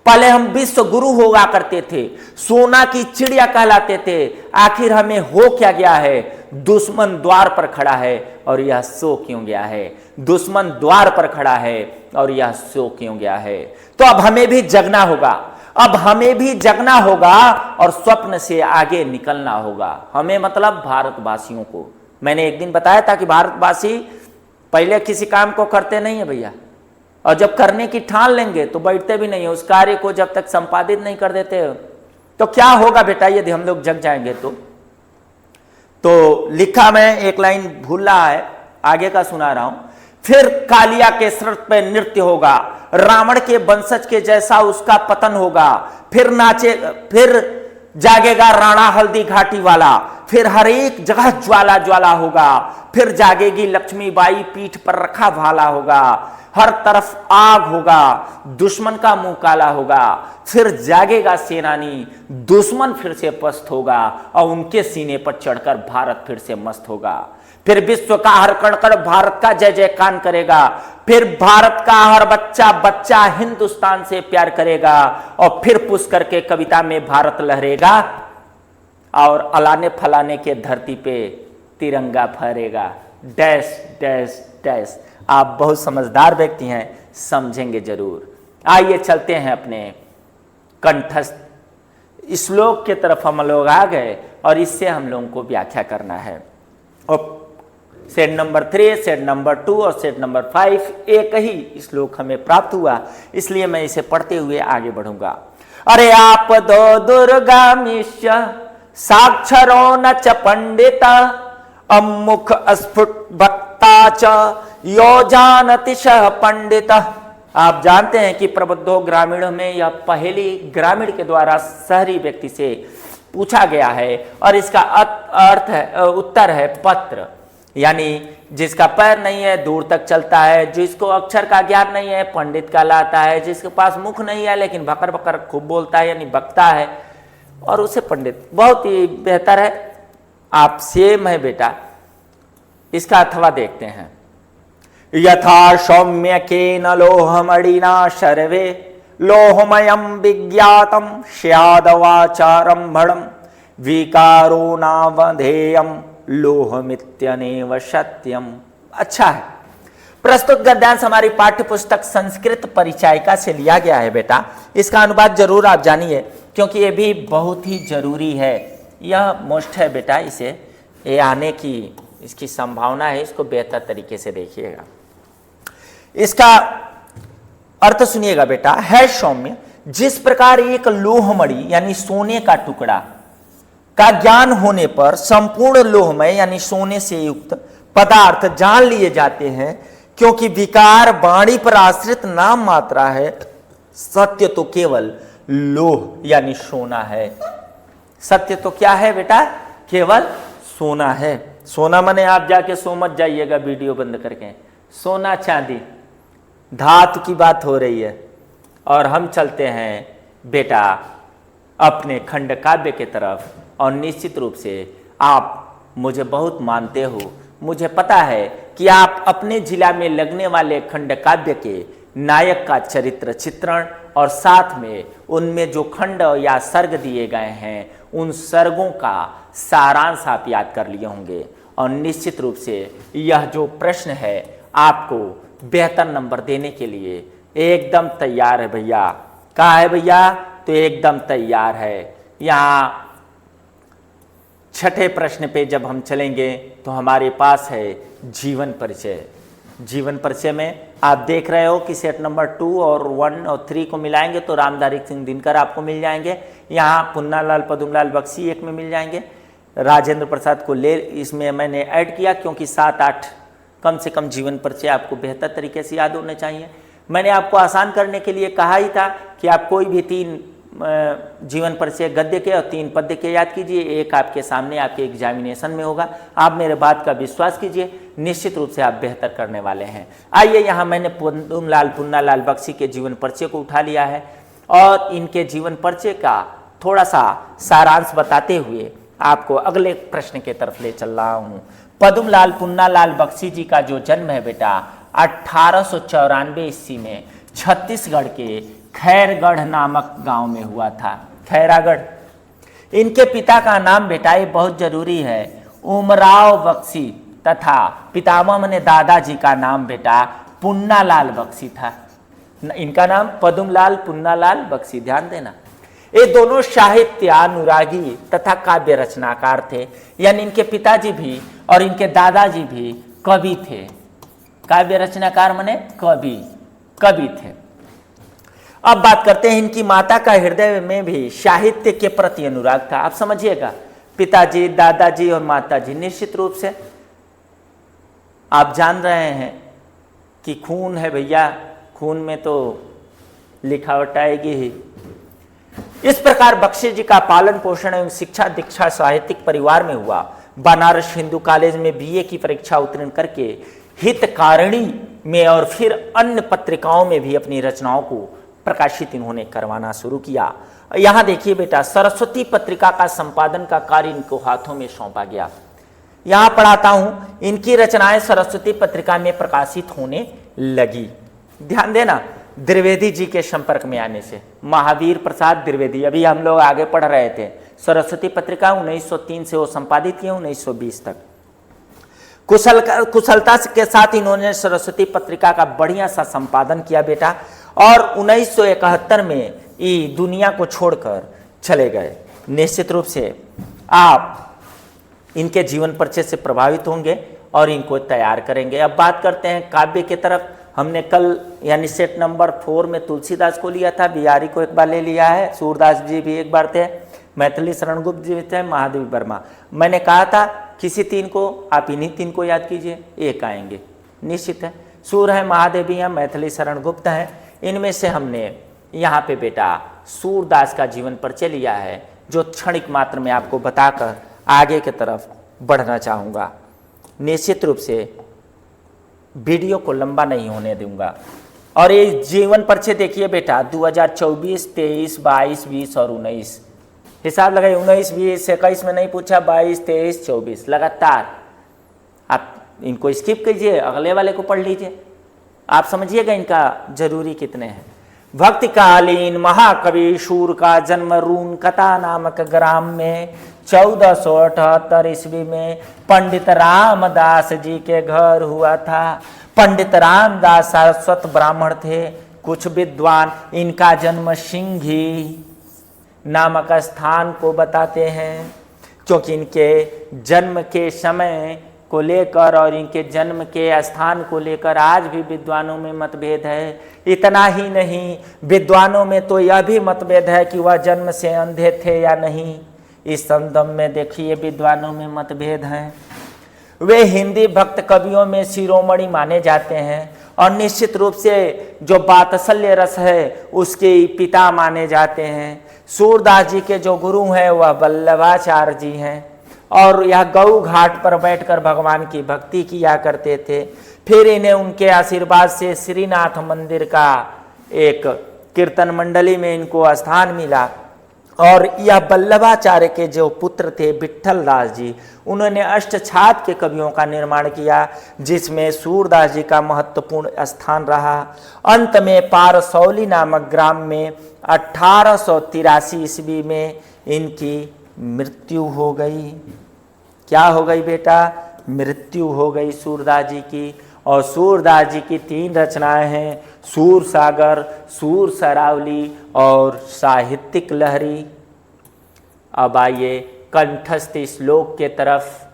पहले हम विश्व गुरु होगा करते थे, सोना की चिड़िया कहलाते थे, आखिर हमें हो क्या गया है? दुश्मन द्वार पर खड़ा है और यह सो क्यों गया है? दुश्मन द्वार पर खड़ा है और यह सो क्यों गया है? तो अब हमें भी जगना होगा, अब हमें भी जगना होगा और स्वप्न से आगे निकलना होगा। हमें मतलब भारतवासियों को। मैंने एक दिन बताया था कि भारतवासी पहले किसी काम को करते नहीं है भैया, और जब करने की ठान लेंगे तो बैठते भी नहीं है। उस कार्य को जब तक संपादित नहीं कर देते तो क्या होगा बेटा यदि हम लोग जग जाएंगे तो लिखा, मैं एक लाइन भूल रहा है, आगे का सुना रहा हूं। फिर कालिया के शर्त पे नृत्य होगा, रावण के वंशज के जैसा उसका पतन होगा। फिर जागेगा राणा हल्दी घाटी वाला, फिर हर एक जगह ज्वाला ज्वाला होगा। फिर जागेगी लक्ष्मीबाई, पीठ पर रखा भाला होगा, हर तरफ आग होगा, दुश्मन का मुंह काला होगा। फिर जागेगा सेनानी, दुश्मन फिर से पस्त होगा और उनके सीने पर चढ़कर भारत फिर से मस्त होगा। फिर विश्व का हर कण भारत का जय जयकान करेगा। फिर भारत का हर बच्चा बच्चा हिंदुस्तान से प्यार करेगा, और फिर पुष्कर के कविता में भारत लहरेगा और अलाने फलाने के धरती पे तिरंगा फहरेगा। Dash dash dash. आप बहुत समझदार व्यक्ति हैं, समझेंगे जरूर। आइए चलते हैं अपने कंठस्थ श्लोक के तरफ। हम लोग आ गए और इससे हम लोगों को व्याख्या करना है। और सेट नंबर 3, सेट नंबर 2 और सेट नंबर 5 एक ही श्लोक हमें प्राप्त हुआ, इसलिए मैं इसे पढ़ते हुए आगे बढ़ूंगा। अरे आप दो दुर्गामीश्य साक्षरो न च पंडिता, अमुख स्फुट वक्ता च यो जानति सह पंडित। आप जानते हैं कि प्रबुद्धो ग्रामीण में यह पहेली ग्रामीण के द्वारा शहरी व्यक्ति से पूछा गया है और इसका अर्थ है, उत्तर है पत्र, यानी जिसका पैर नहीं है दूर तक चलता है, जिसको अक्षर का ज्ञान नहीं है पंडित कहलाता है, जिसके पास मुख नहीं है लेकिन भकर भकर खूब बोलता है यानी बकता है और उसे पंडित। बहुत ही बेहतर है, आप सेम है बेटा। इसका अथवा देखते हैं। यथा सौम्य के न लोहमणिना शर्वे लोहमयम विज्ञातम स्यादवाचारंभणम विकारो नावधेयम लोहमित्यनेव सत्यम। अच्छा है, प्रस्तुत गद्यांश हमारी पाठ्य पुस्तक संस्कृत परिचायिका से लिया गया है बेटा। इसका अनुवाद जरूर आप जानिए क्योंकि ये भी बहुत ही जरूरी है, यह मोस्ट है बेटा, इसे ये आने की इसकी संभावना है, इसको बेहतर तरीके से देखिएगा। इसका अर्थ सुनिएगा बेटा। है सौम्य, जिस प्रकार एक लोहमणि यानी सोने का टुकड़ा का ज्ञान होने पर संपूर्ण लोहमय यानी सोने से युक्त पदार्थ जान लिए जाते हैं, क्योंकि विकार वाणी पर आश्रित नाम मात्रा है, सत्य तो केवल लोह यानी सोना है। सत्य तो क्या है बेटा? केवल सोना है। सोना माने आप जाके सो मत जाइएगा वीडियो बंद करके, सोना चांदी धातु की बात हो रही है। और हम चलते हैं बेटा अपने खंड काव्य के तरफ, और निश्चित रूप से आप मुझे बहुत मानते हो, मुझे पता है कि आप अपने जिला में लगने वाले खंड काव्य के नायक का चरित्र चित्रण और साथ में उनमें जो खंड या सर्ग दिए गए हैं उन सर्गों का सारांश आप याद कर लिए होंगे। और निश्चित रूप से यह जो प्रश्न है आपको बेहतर नंबर देने के लिए एकदम तैयार है भैया। कहा है भैया? तो एकदम तैयार है। यहाँ छठे प्रश्न पे जब हम चलेंगे तो हमारे पास है जीवन परिचय। जीवन परिचय में आप देख रहे हो कि सेट नंबर 2 और 1 और 3 को मिलाएंगे तो रामधारी सिंह दिनकर आपको मिल जाएंगे। यहाँ पुन्नालाल पदुमलाल बख्शी एक में मिल जाएंगे। राजेंद्र प्रसाद को ले इसमें मैंने ऐड किया क्योंकि 7-8 कम से कम जीवन परिचय आपको बेहतर तरीके से याद होने चाहिए। मैंने आपको आसान करने के लिए कहा ही था कि आप कोई भी 3 जीवन परिचय गद्य के और 3 पद्य के याद कीजिए, एक आपके सामने आपके एग्जामिनेशन में होगा। आप मेरे बात का विश्वास कीजिए, निश्चित रूप से आप बेहतर करने वाले हैं। आइए यहाँ मैंने पदुमलाल पुन्नालाल बख्शी के जीवन परिचय को उठा लिया है और इनके जीवन परिचय का थोड़ा सा सारांश बताते हुए आपको अगले प्रश्न के तरफ ले चल रहा हूँ। पदुमलाल पुन्नालाल बख्शी जी का जो जन्म है बेटा 1894 ईस्वी में छत्तीसगढ़ के खैरगढ़ नामक गांव में हुआ था। खैरागढ़। इनके पिता का नाम बेटा ये बहुत जरूरी है, उमराव बख्शी, तथा पितामह माने दादाजी का नाम बेटा पुन्नालाल बख्शी था। इनका नाम पदुमलाल पुन्नालाल बख्शी, ध्यान देना। ये दोनों साहित्य अनुरागी तथा काव्य रचनाकार थे, यानी इनके पिताजी भी और इनके दादाजी भी कवि थे। काव्य रचनाकार माने कवि थे। अब बात करते हैं इनकी माता का हृदय में भी साहित्य के प्रति अनुराग था। आप समझिएगा, पिताजी, दादाजी और माताजी, निश्चित रूप से आप जान रहे हैं कि खून है भैया, खून में तो लिखावट आएगी ही। इस प्रकार बख्शी जी का पालन पोषण एवं शिक्षा दीक्षा साहित्यिक परिवार में हुआ। बनारस हिंदू कॉलेज में बीए की परीक्षा उत्तीर्ण करके हितकारिणी में और फिर अन्य पत्रिकाओं में भी अपनी रचनाओं को प्रकाशित इन्होंने करवाना शुरू किया। यहाँ देखिए बेटा, सरस्वती पत्रिका का संपादन का कार्य इनको हाथों में सौंपा गया। यहाँ पढ़ाता हूँ, इनकी रचनाएं सरस्वती पत्रिका में प्रकाशित होने लगी। ध्यान देना, द्विवेदी जी के संपर्क में आने से। महावीर प्रसाद द्विवेदी, अभी हम लोग आगे पढ़ रहे थे। सरस्वती पत्रिका 1903 से वो संपादित किए 1920 तक। कुशलता के साथ इन्होंने सरस्वती पत्रिका का बढ़िया सा संपादन किया बेटा, और 1971 में ये दुनिया को छोड़कर चले गए। निश्चित रूप से आप इनके जीवन परिचय से प्रभावित होंगे और इनको तैयार करेंगे। अब बात करते हैं काव्य की तरफ। हमने कल यानी सेट नंबर 4 में तुलसीदास को लिया था, बिहारी को एक बार ले लिया है, सूरदास जी भी एक बार थे, मैथिली शरण गुप्त जी थे, महादेवी वर्मा। मैंने कहा था किसी 3 को आप इन्हीं 3 को याद कीजिए, एक आएंगे निश्चित है। सूर है, महादेवी हैं, मैथिली शरण गुप्त हैं। इनमें से हमने यहाँ पे बेटा सूरदास का जीवन परिचय लिया है। जो क्षणिक मात्र में आपको बताकर आगे की तरफ बढ़ना चाहूँगा। निश्चित रूप से वीडियो को लंबा नहीं होने दूंगा। और ये जीवन परिचय देखिए बेटा, 2024, 23, 22, 20 और 19 हिसाब लगाइए। 19, 20, 21 में नहीं पूछा, 22, 23, 24 लगातार। आप इनको स्किप कीजिए, अगले वाले को पढ़ लीजिए, आप समझिएगा इनका जरूरी कितने हैं। भक्तिकालीन महाकवि शूर का जन्म रून कथा नामक ग्राम में 1478 ईस्वी में पंडित रामदास जी के घर हुआ था। पंडित रामदास सारस्वत ब्राह्मण थे, कुछ विद्वान इनका जन्म सिंघी नामक स्थान को बताते हैं, क्योंकि इनके जन्म के समय को लेकर और इनके जन्म के स्थान को लेकर आज भी विद्वानों में मतभेद है। इतना ही नहीं, विद्वानों में तो यह भी मतभेद है कि वह जन्म से अंधे थे या नहीं। इस संदर्भ में देखिए विद्वानों में मतभेद हैं। वे हिंदी भक्त कवियों में शिरोमणि माने जाते हैं और निश्चित रूप से जो वात्सल्य रस है उसके पिता माने जाते हैं। सूरदास जी के जो गुरु हैं वह वल्लभाचार्य जी हैं और यह गौ घाट पर बैठकर भगवान की भक्ति किया करते थे। फिर इन्हें उनके आशीर्वाद से श्रीनाथ मंदिर का एक कीर्तन मंडली में इनको स्थान मिला। और यह वल्लभाचार्य के जो पुत्र थे विट्ठल दास जी, उन्होंने अष्टछाद के कवियों का निर्माण किया, जिसमें सूरदास जी का महत्वपूर्ण स्थान रहा। अंत में पारसौली नामक ग्राम में 1883 ईस्वी में इनकी मृत्यु हो गई। क्या हो गई बेटा? मृत्यु हो गई सूरदास जी की। और सूरदास जी की 3 रचनाएं हैं, सूर सागर, सूर सरावली और साहित्यिक लहरी। अब आइए कंठस्थ श्लोक के तरफ।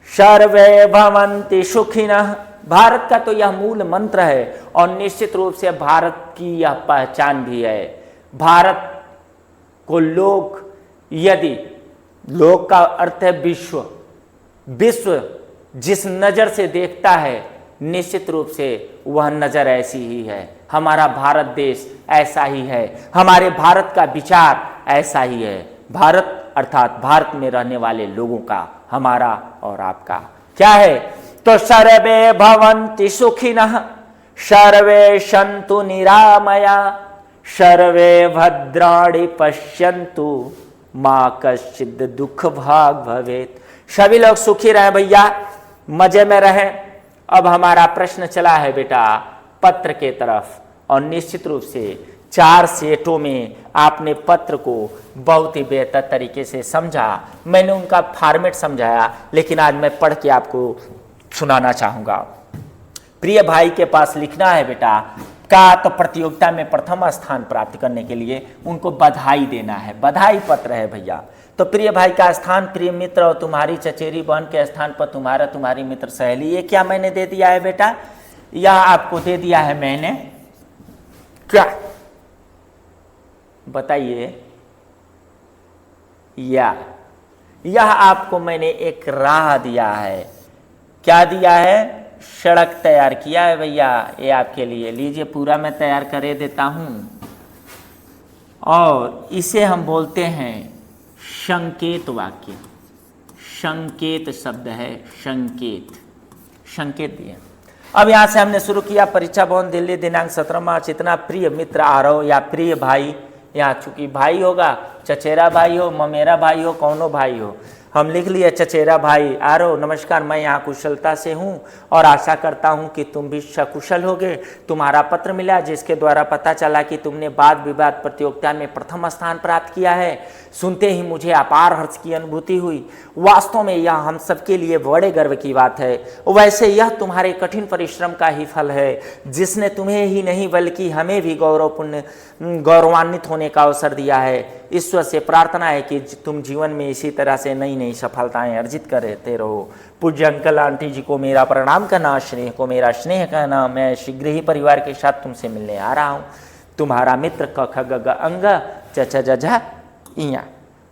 सर्वे भवन्ति सुखिनः, भारत का तो यह मूल मंत्र है और निश्चित रूप से भारत की यह पहचान भी है। भारत को लोग, यदि लोग का अर्थ है विश्व, विश्व जिस नज़र से देखता है निश्चित रूप से वह नज़र ऐसी ही है। हमारा भारत देश ऐसा ही है, हमारे भारत का विचार ऐसा ही है। भारत अर्थात भारत में रहने वाले लोगों का, हमारा और आपका क्या है? तो सर्वे भवन्ति सुखिनः, सर्वे सन्तु निरामया, सर्वे भद्राणि पश्यन्तु माँ कश्चित् दुख भाग भवेत्। सभी लोग सुखी रहें भैया, मजे में रहें। अब हमारा प्रश्न चला है बेटा पत्र के तरफ और निश्चित रूप से 4 सेटों में आपने पत्र को बहुत ही बेहतर तरीके से समझा। मैंने उनका फॉर्मेट समझाया, लेकिन आज मैं पढ़ के आपको सुनाना चाहूँगा। प्रिय भाई के पास लिखना है बेटा का, तो प्रतियोगिता में प्रथम स्थान प्राप्त करने के लिए उनको बधाई देना है। बधाई पत्र है भैया। तो प्रिय भाई का स्थान प्रिय मित्र और तुम्हारी चचेरी बहन के स्थान पर तुम्हारा तुम्हारी मित्र सहेली। ये क्या मैंने दे दिया है बेटा? यह आपको दे दिया है मैंने। क्या बताइए? यह आपको मैंने एक राह दिया है। क्या दिया है? सड़क तैयार किया है भैया, ये आपके लिए। लीजिए पूरा मैं तैयार करे देता हूं। और इसे हम बोलते हैं संकेत वाक्य। संकेत शब्द है, संकेत, संकेत दिए। अब यहां से हमने शुरू किया। परीक्षा भवन दिल्ली, दिनांक 17 मार्च। इतना प्रिय मित्र आरव या प्रिय भाई, यहाँ चूंकि भाई होगा, चचेरा भाई हो, ममेरा भाई हो, कौनो भाई हो, हम लिख लिए चचेरा भाई आरो। नमस्कार, मैं यहाँ कुशलता से हूँ और आशा करता हूँ कि तुम भी सकुशल होगे। तुम्हारा पत्र मिला जिसके द्वारा पता चला कि तुमने वाद विवाद प्रतियोगिता में प्रथम स्थान प्राप्त किया है। सुनते ही मुझे अपार हर्ष की अनुभूति हुई। वास्तव में यह हम सबके लिए बड़े गर्व की बात है। वैसे यह तुम्हारे कठिन परिश्रम का ही फल है, जिसने तुम्हें ही नहीं बल्कि हमें भी गौरवान्वित होने का अवसर दिया है। ईश्वर से प्रार्थना है कि तुम जीवन में इसी तरह से नई नई सफलताएं अर्जित करते रहो। पूज्य अंकल आंटी जी को मेरा प्रणाम करना, स्नेह को मेरा स्नेह कहना। मैं शीघ्र ही परिवार के साथ तुमसे मिलने आ रहा हूँ। तुम्हारा मित्र क ख ग घ अंग च छ ज झ इया।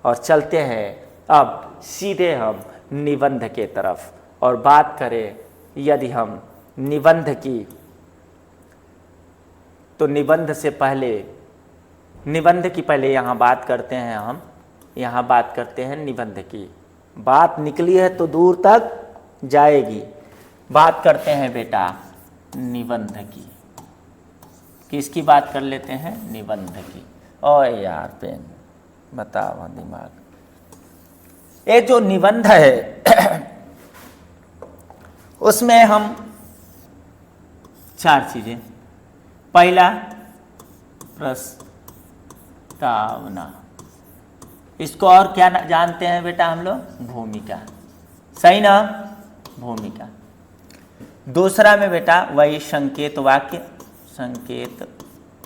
और चलते हैं अब सीधे हम निबंध के तरफ और बात करें यदि हम निबंध की, तो निबंध की पहले यहाँ बात करते हैं हम यहाँ बात करते हैं निबंध की। बात निकली है तो दूर तक जाएगी। बात करते हैं बेटा निबंध की। किसकी बात कर लेते हैं? निबंध की। ओए यार पेन बताओ दिमाग। ये जो निबंध है उसमें हम 4 चीजें, पहला प्रस्तावना, इसको और क्या जानते हैं बेटा हम लोग? भूमिका, सही ना? भूमिका। दूसरा में बेटा वही संकेत वाक्य, संकेत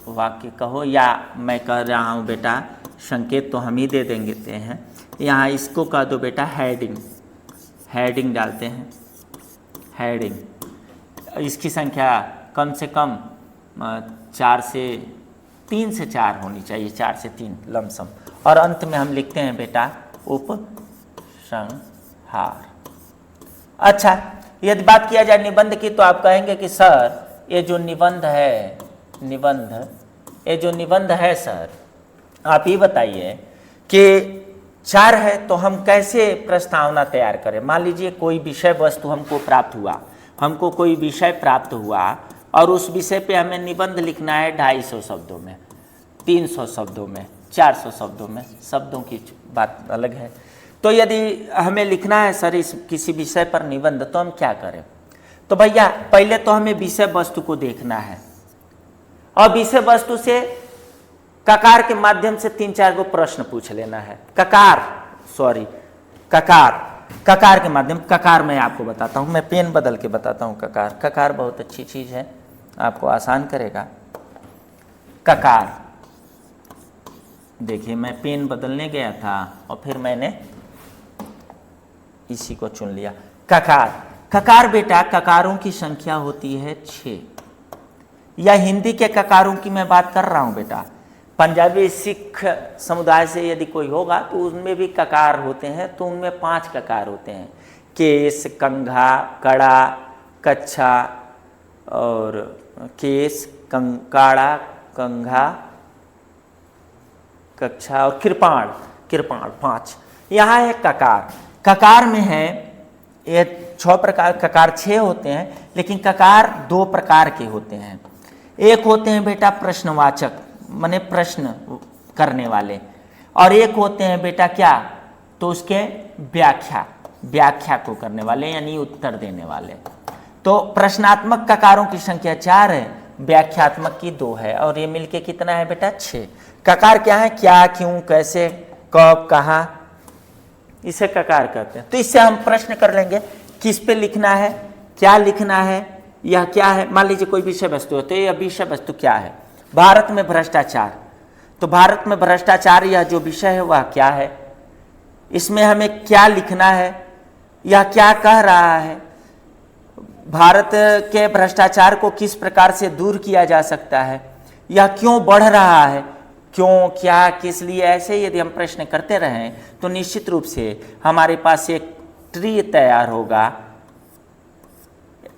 वाक्य कहो या मैं कह रहा हूँ बेटा संकेत तो हम ही दे देंगे हैं। यहाँ इसको कह दो बेटा हेडिंग, हेडिंग डालते हैं, हेडिंग। इसकी संख्या कम से कम 3 से 4 होनी चाहिए, 4 से 3 लमसम। और अंत में हम लिखते हैं बेटा उपसंहार। अच्छा, यदि बात किया जाए निबंध की तो आप कहेंगे कि सर ये जो निबंध है, ये जो निबंध है सर, आप ही बताइए कि 4 है तो हम कैसे प्रस्तावना तैयार करें? मान लीजिए कोई विषय वस्तु हमको प्राप्त हुआ, हमको कोई विषय प्राप्त हुआ और उस विषय पे हमें निबंध लिखना है 250 शब्दों में, 300 शब्दों में, 400 शब्दों में। शब्दों की बात अलग है। तो यदि हमें लिखना है सर इस किसी विषय पर निबंध, तो हम क्या करें? तो भैया पहले तो हमें विषय वस्तु को देखना है और विषय वस्तु से ककार के माध्यम से 3-4 गो प्रश्न पूछ लेना है। ककार के माध्यम, ककार मैं आपको बताता हूँ, मैं पेन बदल के बताता हूँ। ककार बहुत अच्छी चीज़ है, आपको आसान करेगा। ककार, देखिए मैं पेन बदलने गया था और फिर मैंने इसी को चुन लिया। ककार बेटा, ककारों की संख्या होती है 6। या हिंदी के ककारों की मैं बात कर रहा हूँ बेटा। पंजाबी सिख समुदाय से यदि कोई होगा तो उनमें भी ककार होते हैं, तो उनमें 5 ककार होते हैं। केस, कंघा, कड़ा, कच्छा और केस, काड़ा, कंघा, कच्छा और कृपाण 5। यहाँ है ककार। ककार में है ये 6 प्रकार, ककार 6 होते हैं, लेकिन ककार 2 प्रकार के होते हैं। एक होते हैं बेटा प्रश्नवाचक, माने प्रश्न करने वाले, और एक होते हैं बेटा क्या, तो उसके व्याख्या को करने वाले, यानी उत्तर देने वाले। तो प्रश्नात्मक ककारों की संख्या 4 है, व्याख्यात्मक की 2 है, और ये मिलके कितना है बेटा? 6। ककार क्या है? क्या, क्यों, कैसे, कब, कहाँ, इसे ककार कहते हैं। तो इससे हम प्रश्न कर लेंगे किस पे लिखना है, क्या लिखना है, यह क्या है। मान लीजिए कोई विषय वस्तु है, तो यह विषय वस्तु क्या है? भारत में भ्रष्टाचार। तो भारत में भ्रष्टाचार यह जो विषय है वह क्या है, इसमें हमें क्या लिखना है, यह क्या कह रहा है, भारत के भ्रष्टाचार को किस प्रकार से दूर किया जा सकता है, यह क्यों बढ़ रहा है, क्यों, क्या, किस लिए। ऐसे यदि हम प्रश्न करते रहें तो निश्चित रूप से हमारे पास एक ट्री तैयार होगा,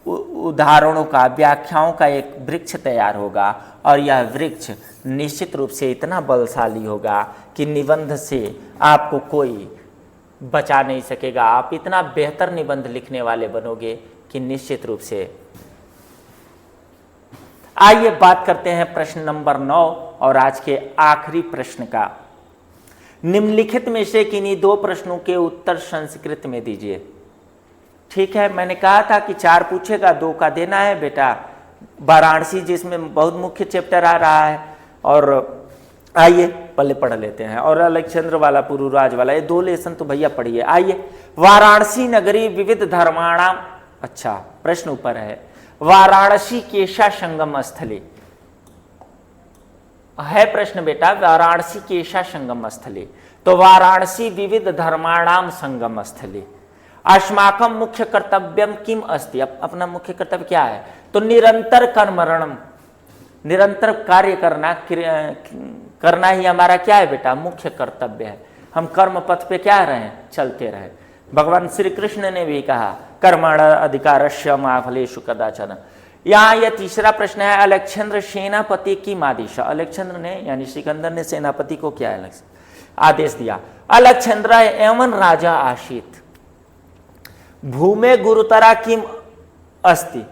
उदाहरणों का, व्याख्याओं का एक वृक्ष तैयार होगा, और यह वृक्ष निश्चित रूप से इतना बलशाली होगा कि निबंध से आपको कोई बचा नहीं सकेगा। आप इतना बेहतर निबंध लिखने वाले बनोगे कि निश्चित रूप से। आइए बात करते हैं प्रश्न नंबर 9 और आज के आखिरी प्रश्न का। निम्नलिखित में से किन्हीं 2 प्रश्नों के उत्तर संस्कृत में दीजिए। ठीक है, मैंने कहा था कि 4 पूछेगा, 2 का देना है बेटा। वाराणसी जिसमें बहुत मुख्य चैप्टर आ रहा है, और आइए पहले पढ़ लेते हैं। और अलेक्जेंद्र वाला, पुरुराज वाला, ये 2 लेसन तो भैया पढ़िए। आइए, वाराणसी नगरी विविध धर्माणाम, अच्छा प्रश्न ऊपर है, वाराणसी केशा संगम स्थली है प्रश्न बेटा। वाराणसी केशा संगम स्थली, तो वाराणसी विविध धर्माणाम संगम स्थली। अस्माकं मुख्य कर्तव्यम किम अस्ति, अपना मुख्य कर्तव्य क्या है? तो निरंतर कर्मरणम, निरंतर कार्य करना ही हमारा क्या है बेटा? मुख्य कर्तव्य है। हम कर्म पथ पे क्या रहे? चलते रहे। भगवान श्री कृष्ण ने भी कहा कर्मण अधिकारस्य मा फलेषु कदाचन। यहाँ यह तीसरा प्रश्न है, अलेक्जेंद्र सेनापति की मादिशा। अलेक्जेंद्र ने यानी सिकंदर ने सेनापति को क्या है? आदेश दिया। अलक्षेंद्र एवं राजा आशित भूमे गुरुतरा किम अस्ति,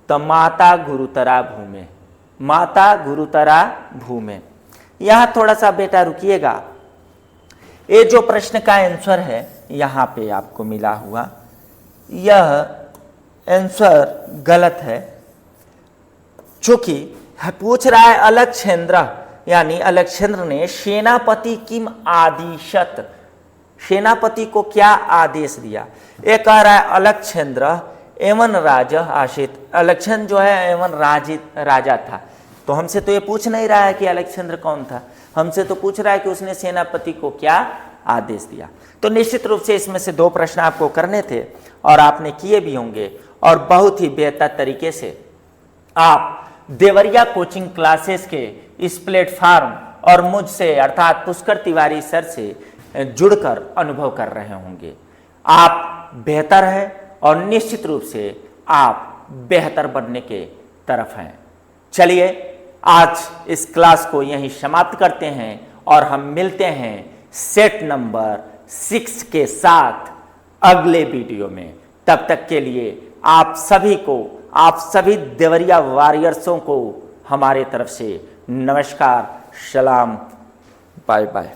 तो माता गुरुतरा भूमे, माता गुरुतरा भूमे। यहां थोड़ा सा बेटा रुकिएगा, ये जो प्रश्न का आंसर है यहां पे आपको मिला हुआ, यह आंसर गलत है, चूंकि पूछ रहा है अलक्षेंद्र, यानी अलक्षेंद्र ने सेनापति किम आदिशत, सेनापति को क्या आदेश दिया। ये कह रहा है अलक्षेंद्र एवं राजा आशित, अलक्षेंद्र जो है एवं राजा था, तो हमसे तो ये पूछ नहीं रहा है कि अलक्षेंद्र कौन था, हमसे तो पूछ रहा है कि उसने सेनापति को क्या आदेश दिया। तो निश्चित रूप से इसमें से 2 प्रश्न आपको करने थे और आपने किए भी होंगे, और बहुत ही बेहतर तरीके से आप देवरिया कोचिंग क्लासेस के इस प्लेटफार्म और मुझसे अर्थात पुष्कर तिवारी सर से जुड़कर अनुभव कर रहे होंगे। आप बेहतर हैं और निश्चित रूप से आप बेहतर बनने के तरफ हैं। चलिए आज इस क्लास को यहीं समाप्त करते हैं और हम मिलते हैं सेट नंबर 6 के साथ अगले वीडियो में। तब तक के लिए आप सभी को, आप सभी देवरिया वॉरियर्सों को हमारे तरफ से नमस्कार, सलाम, बाय बाय।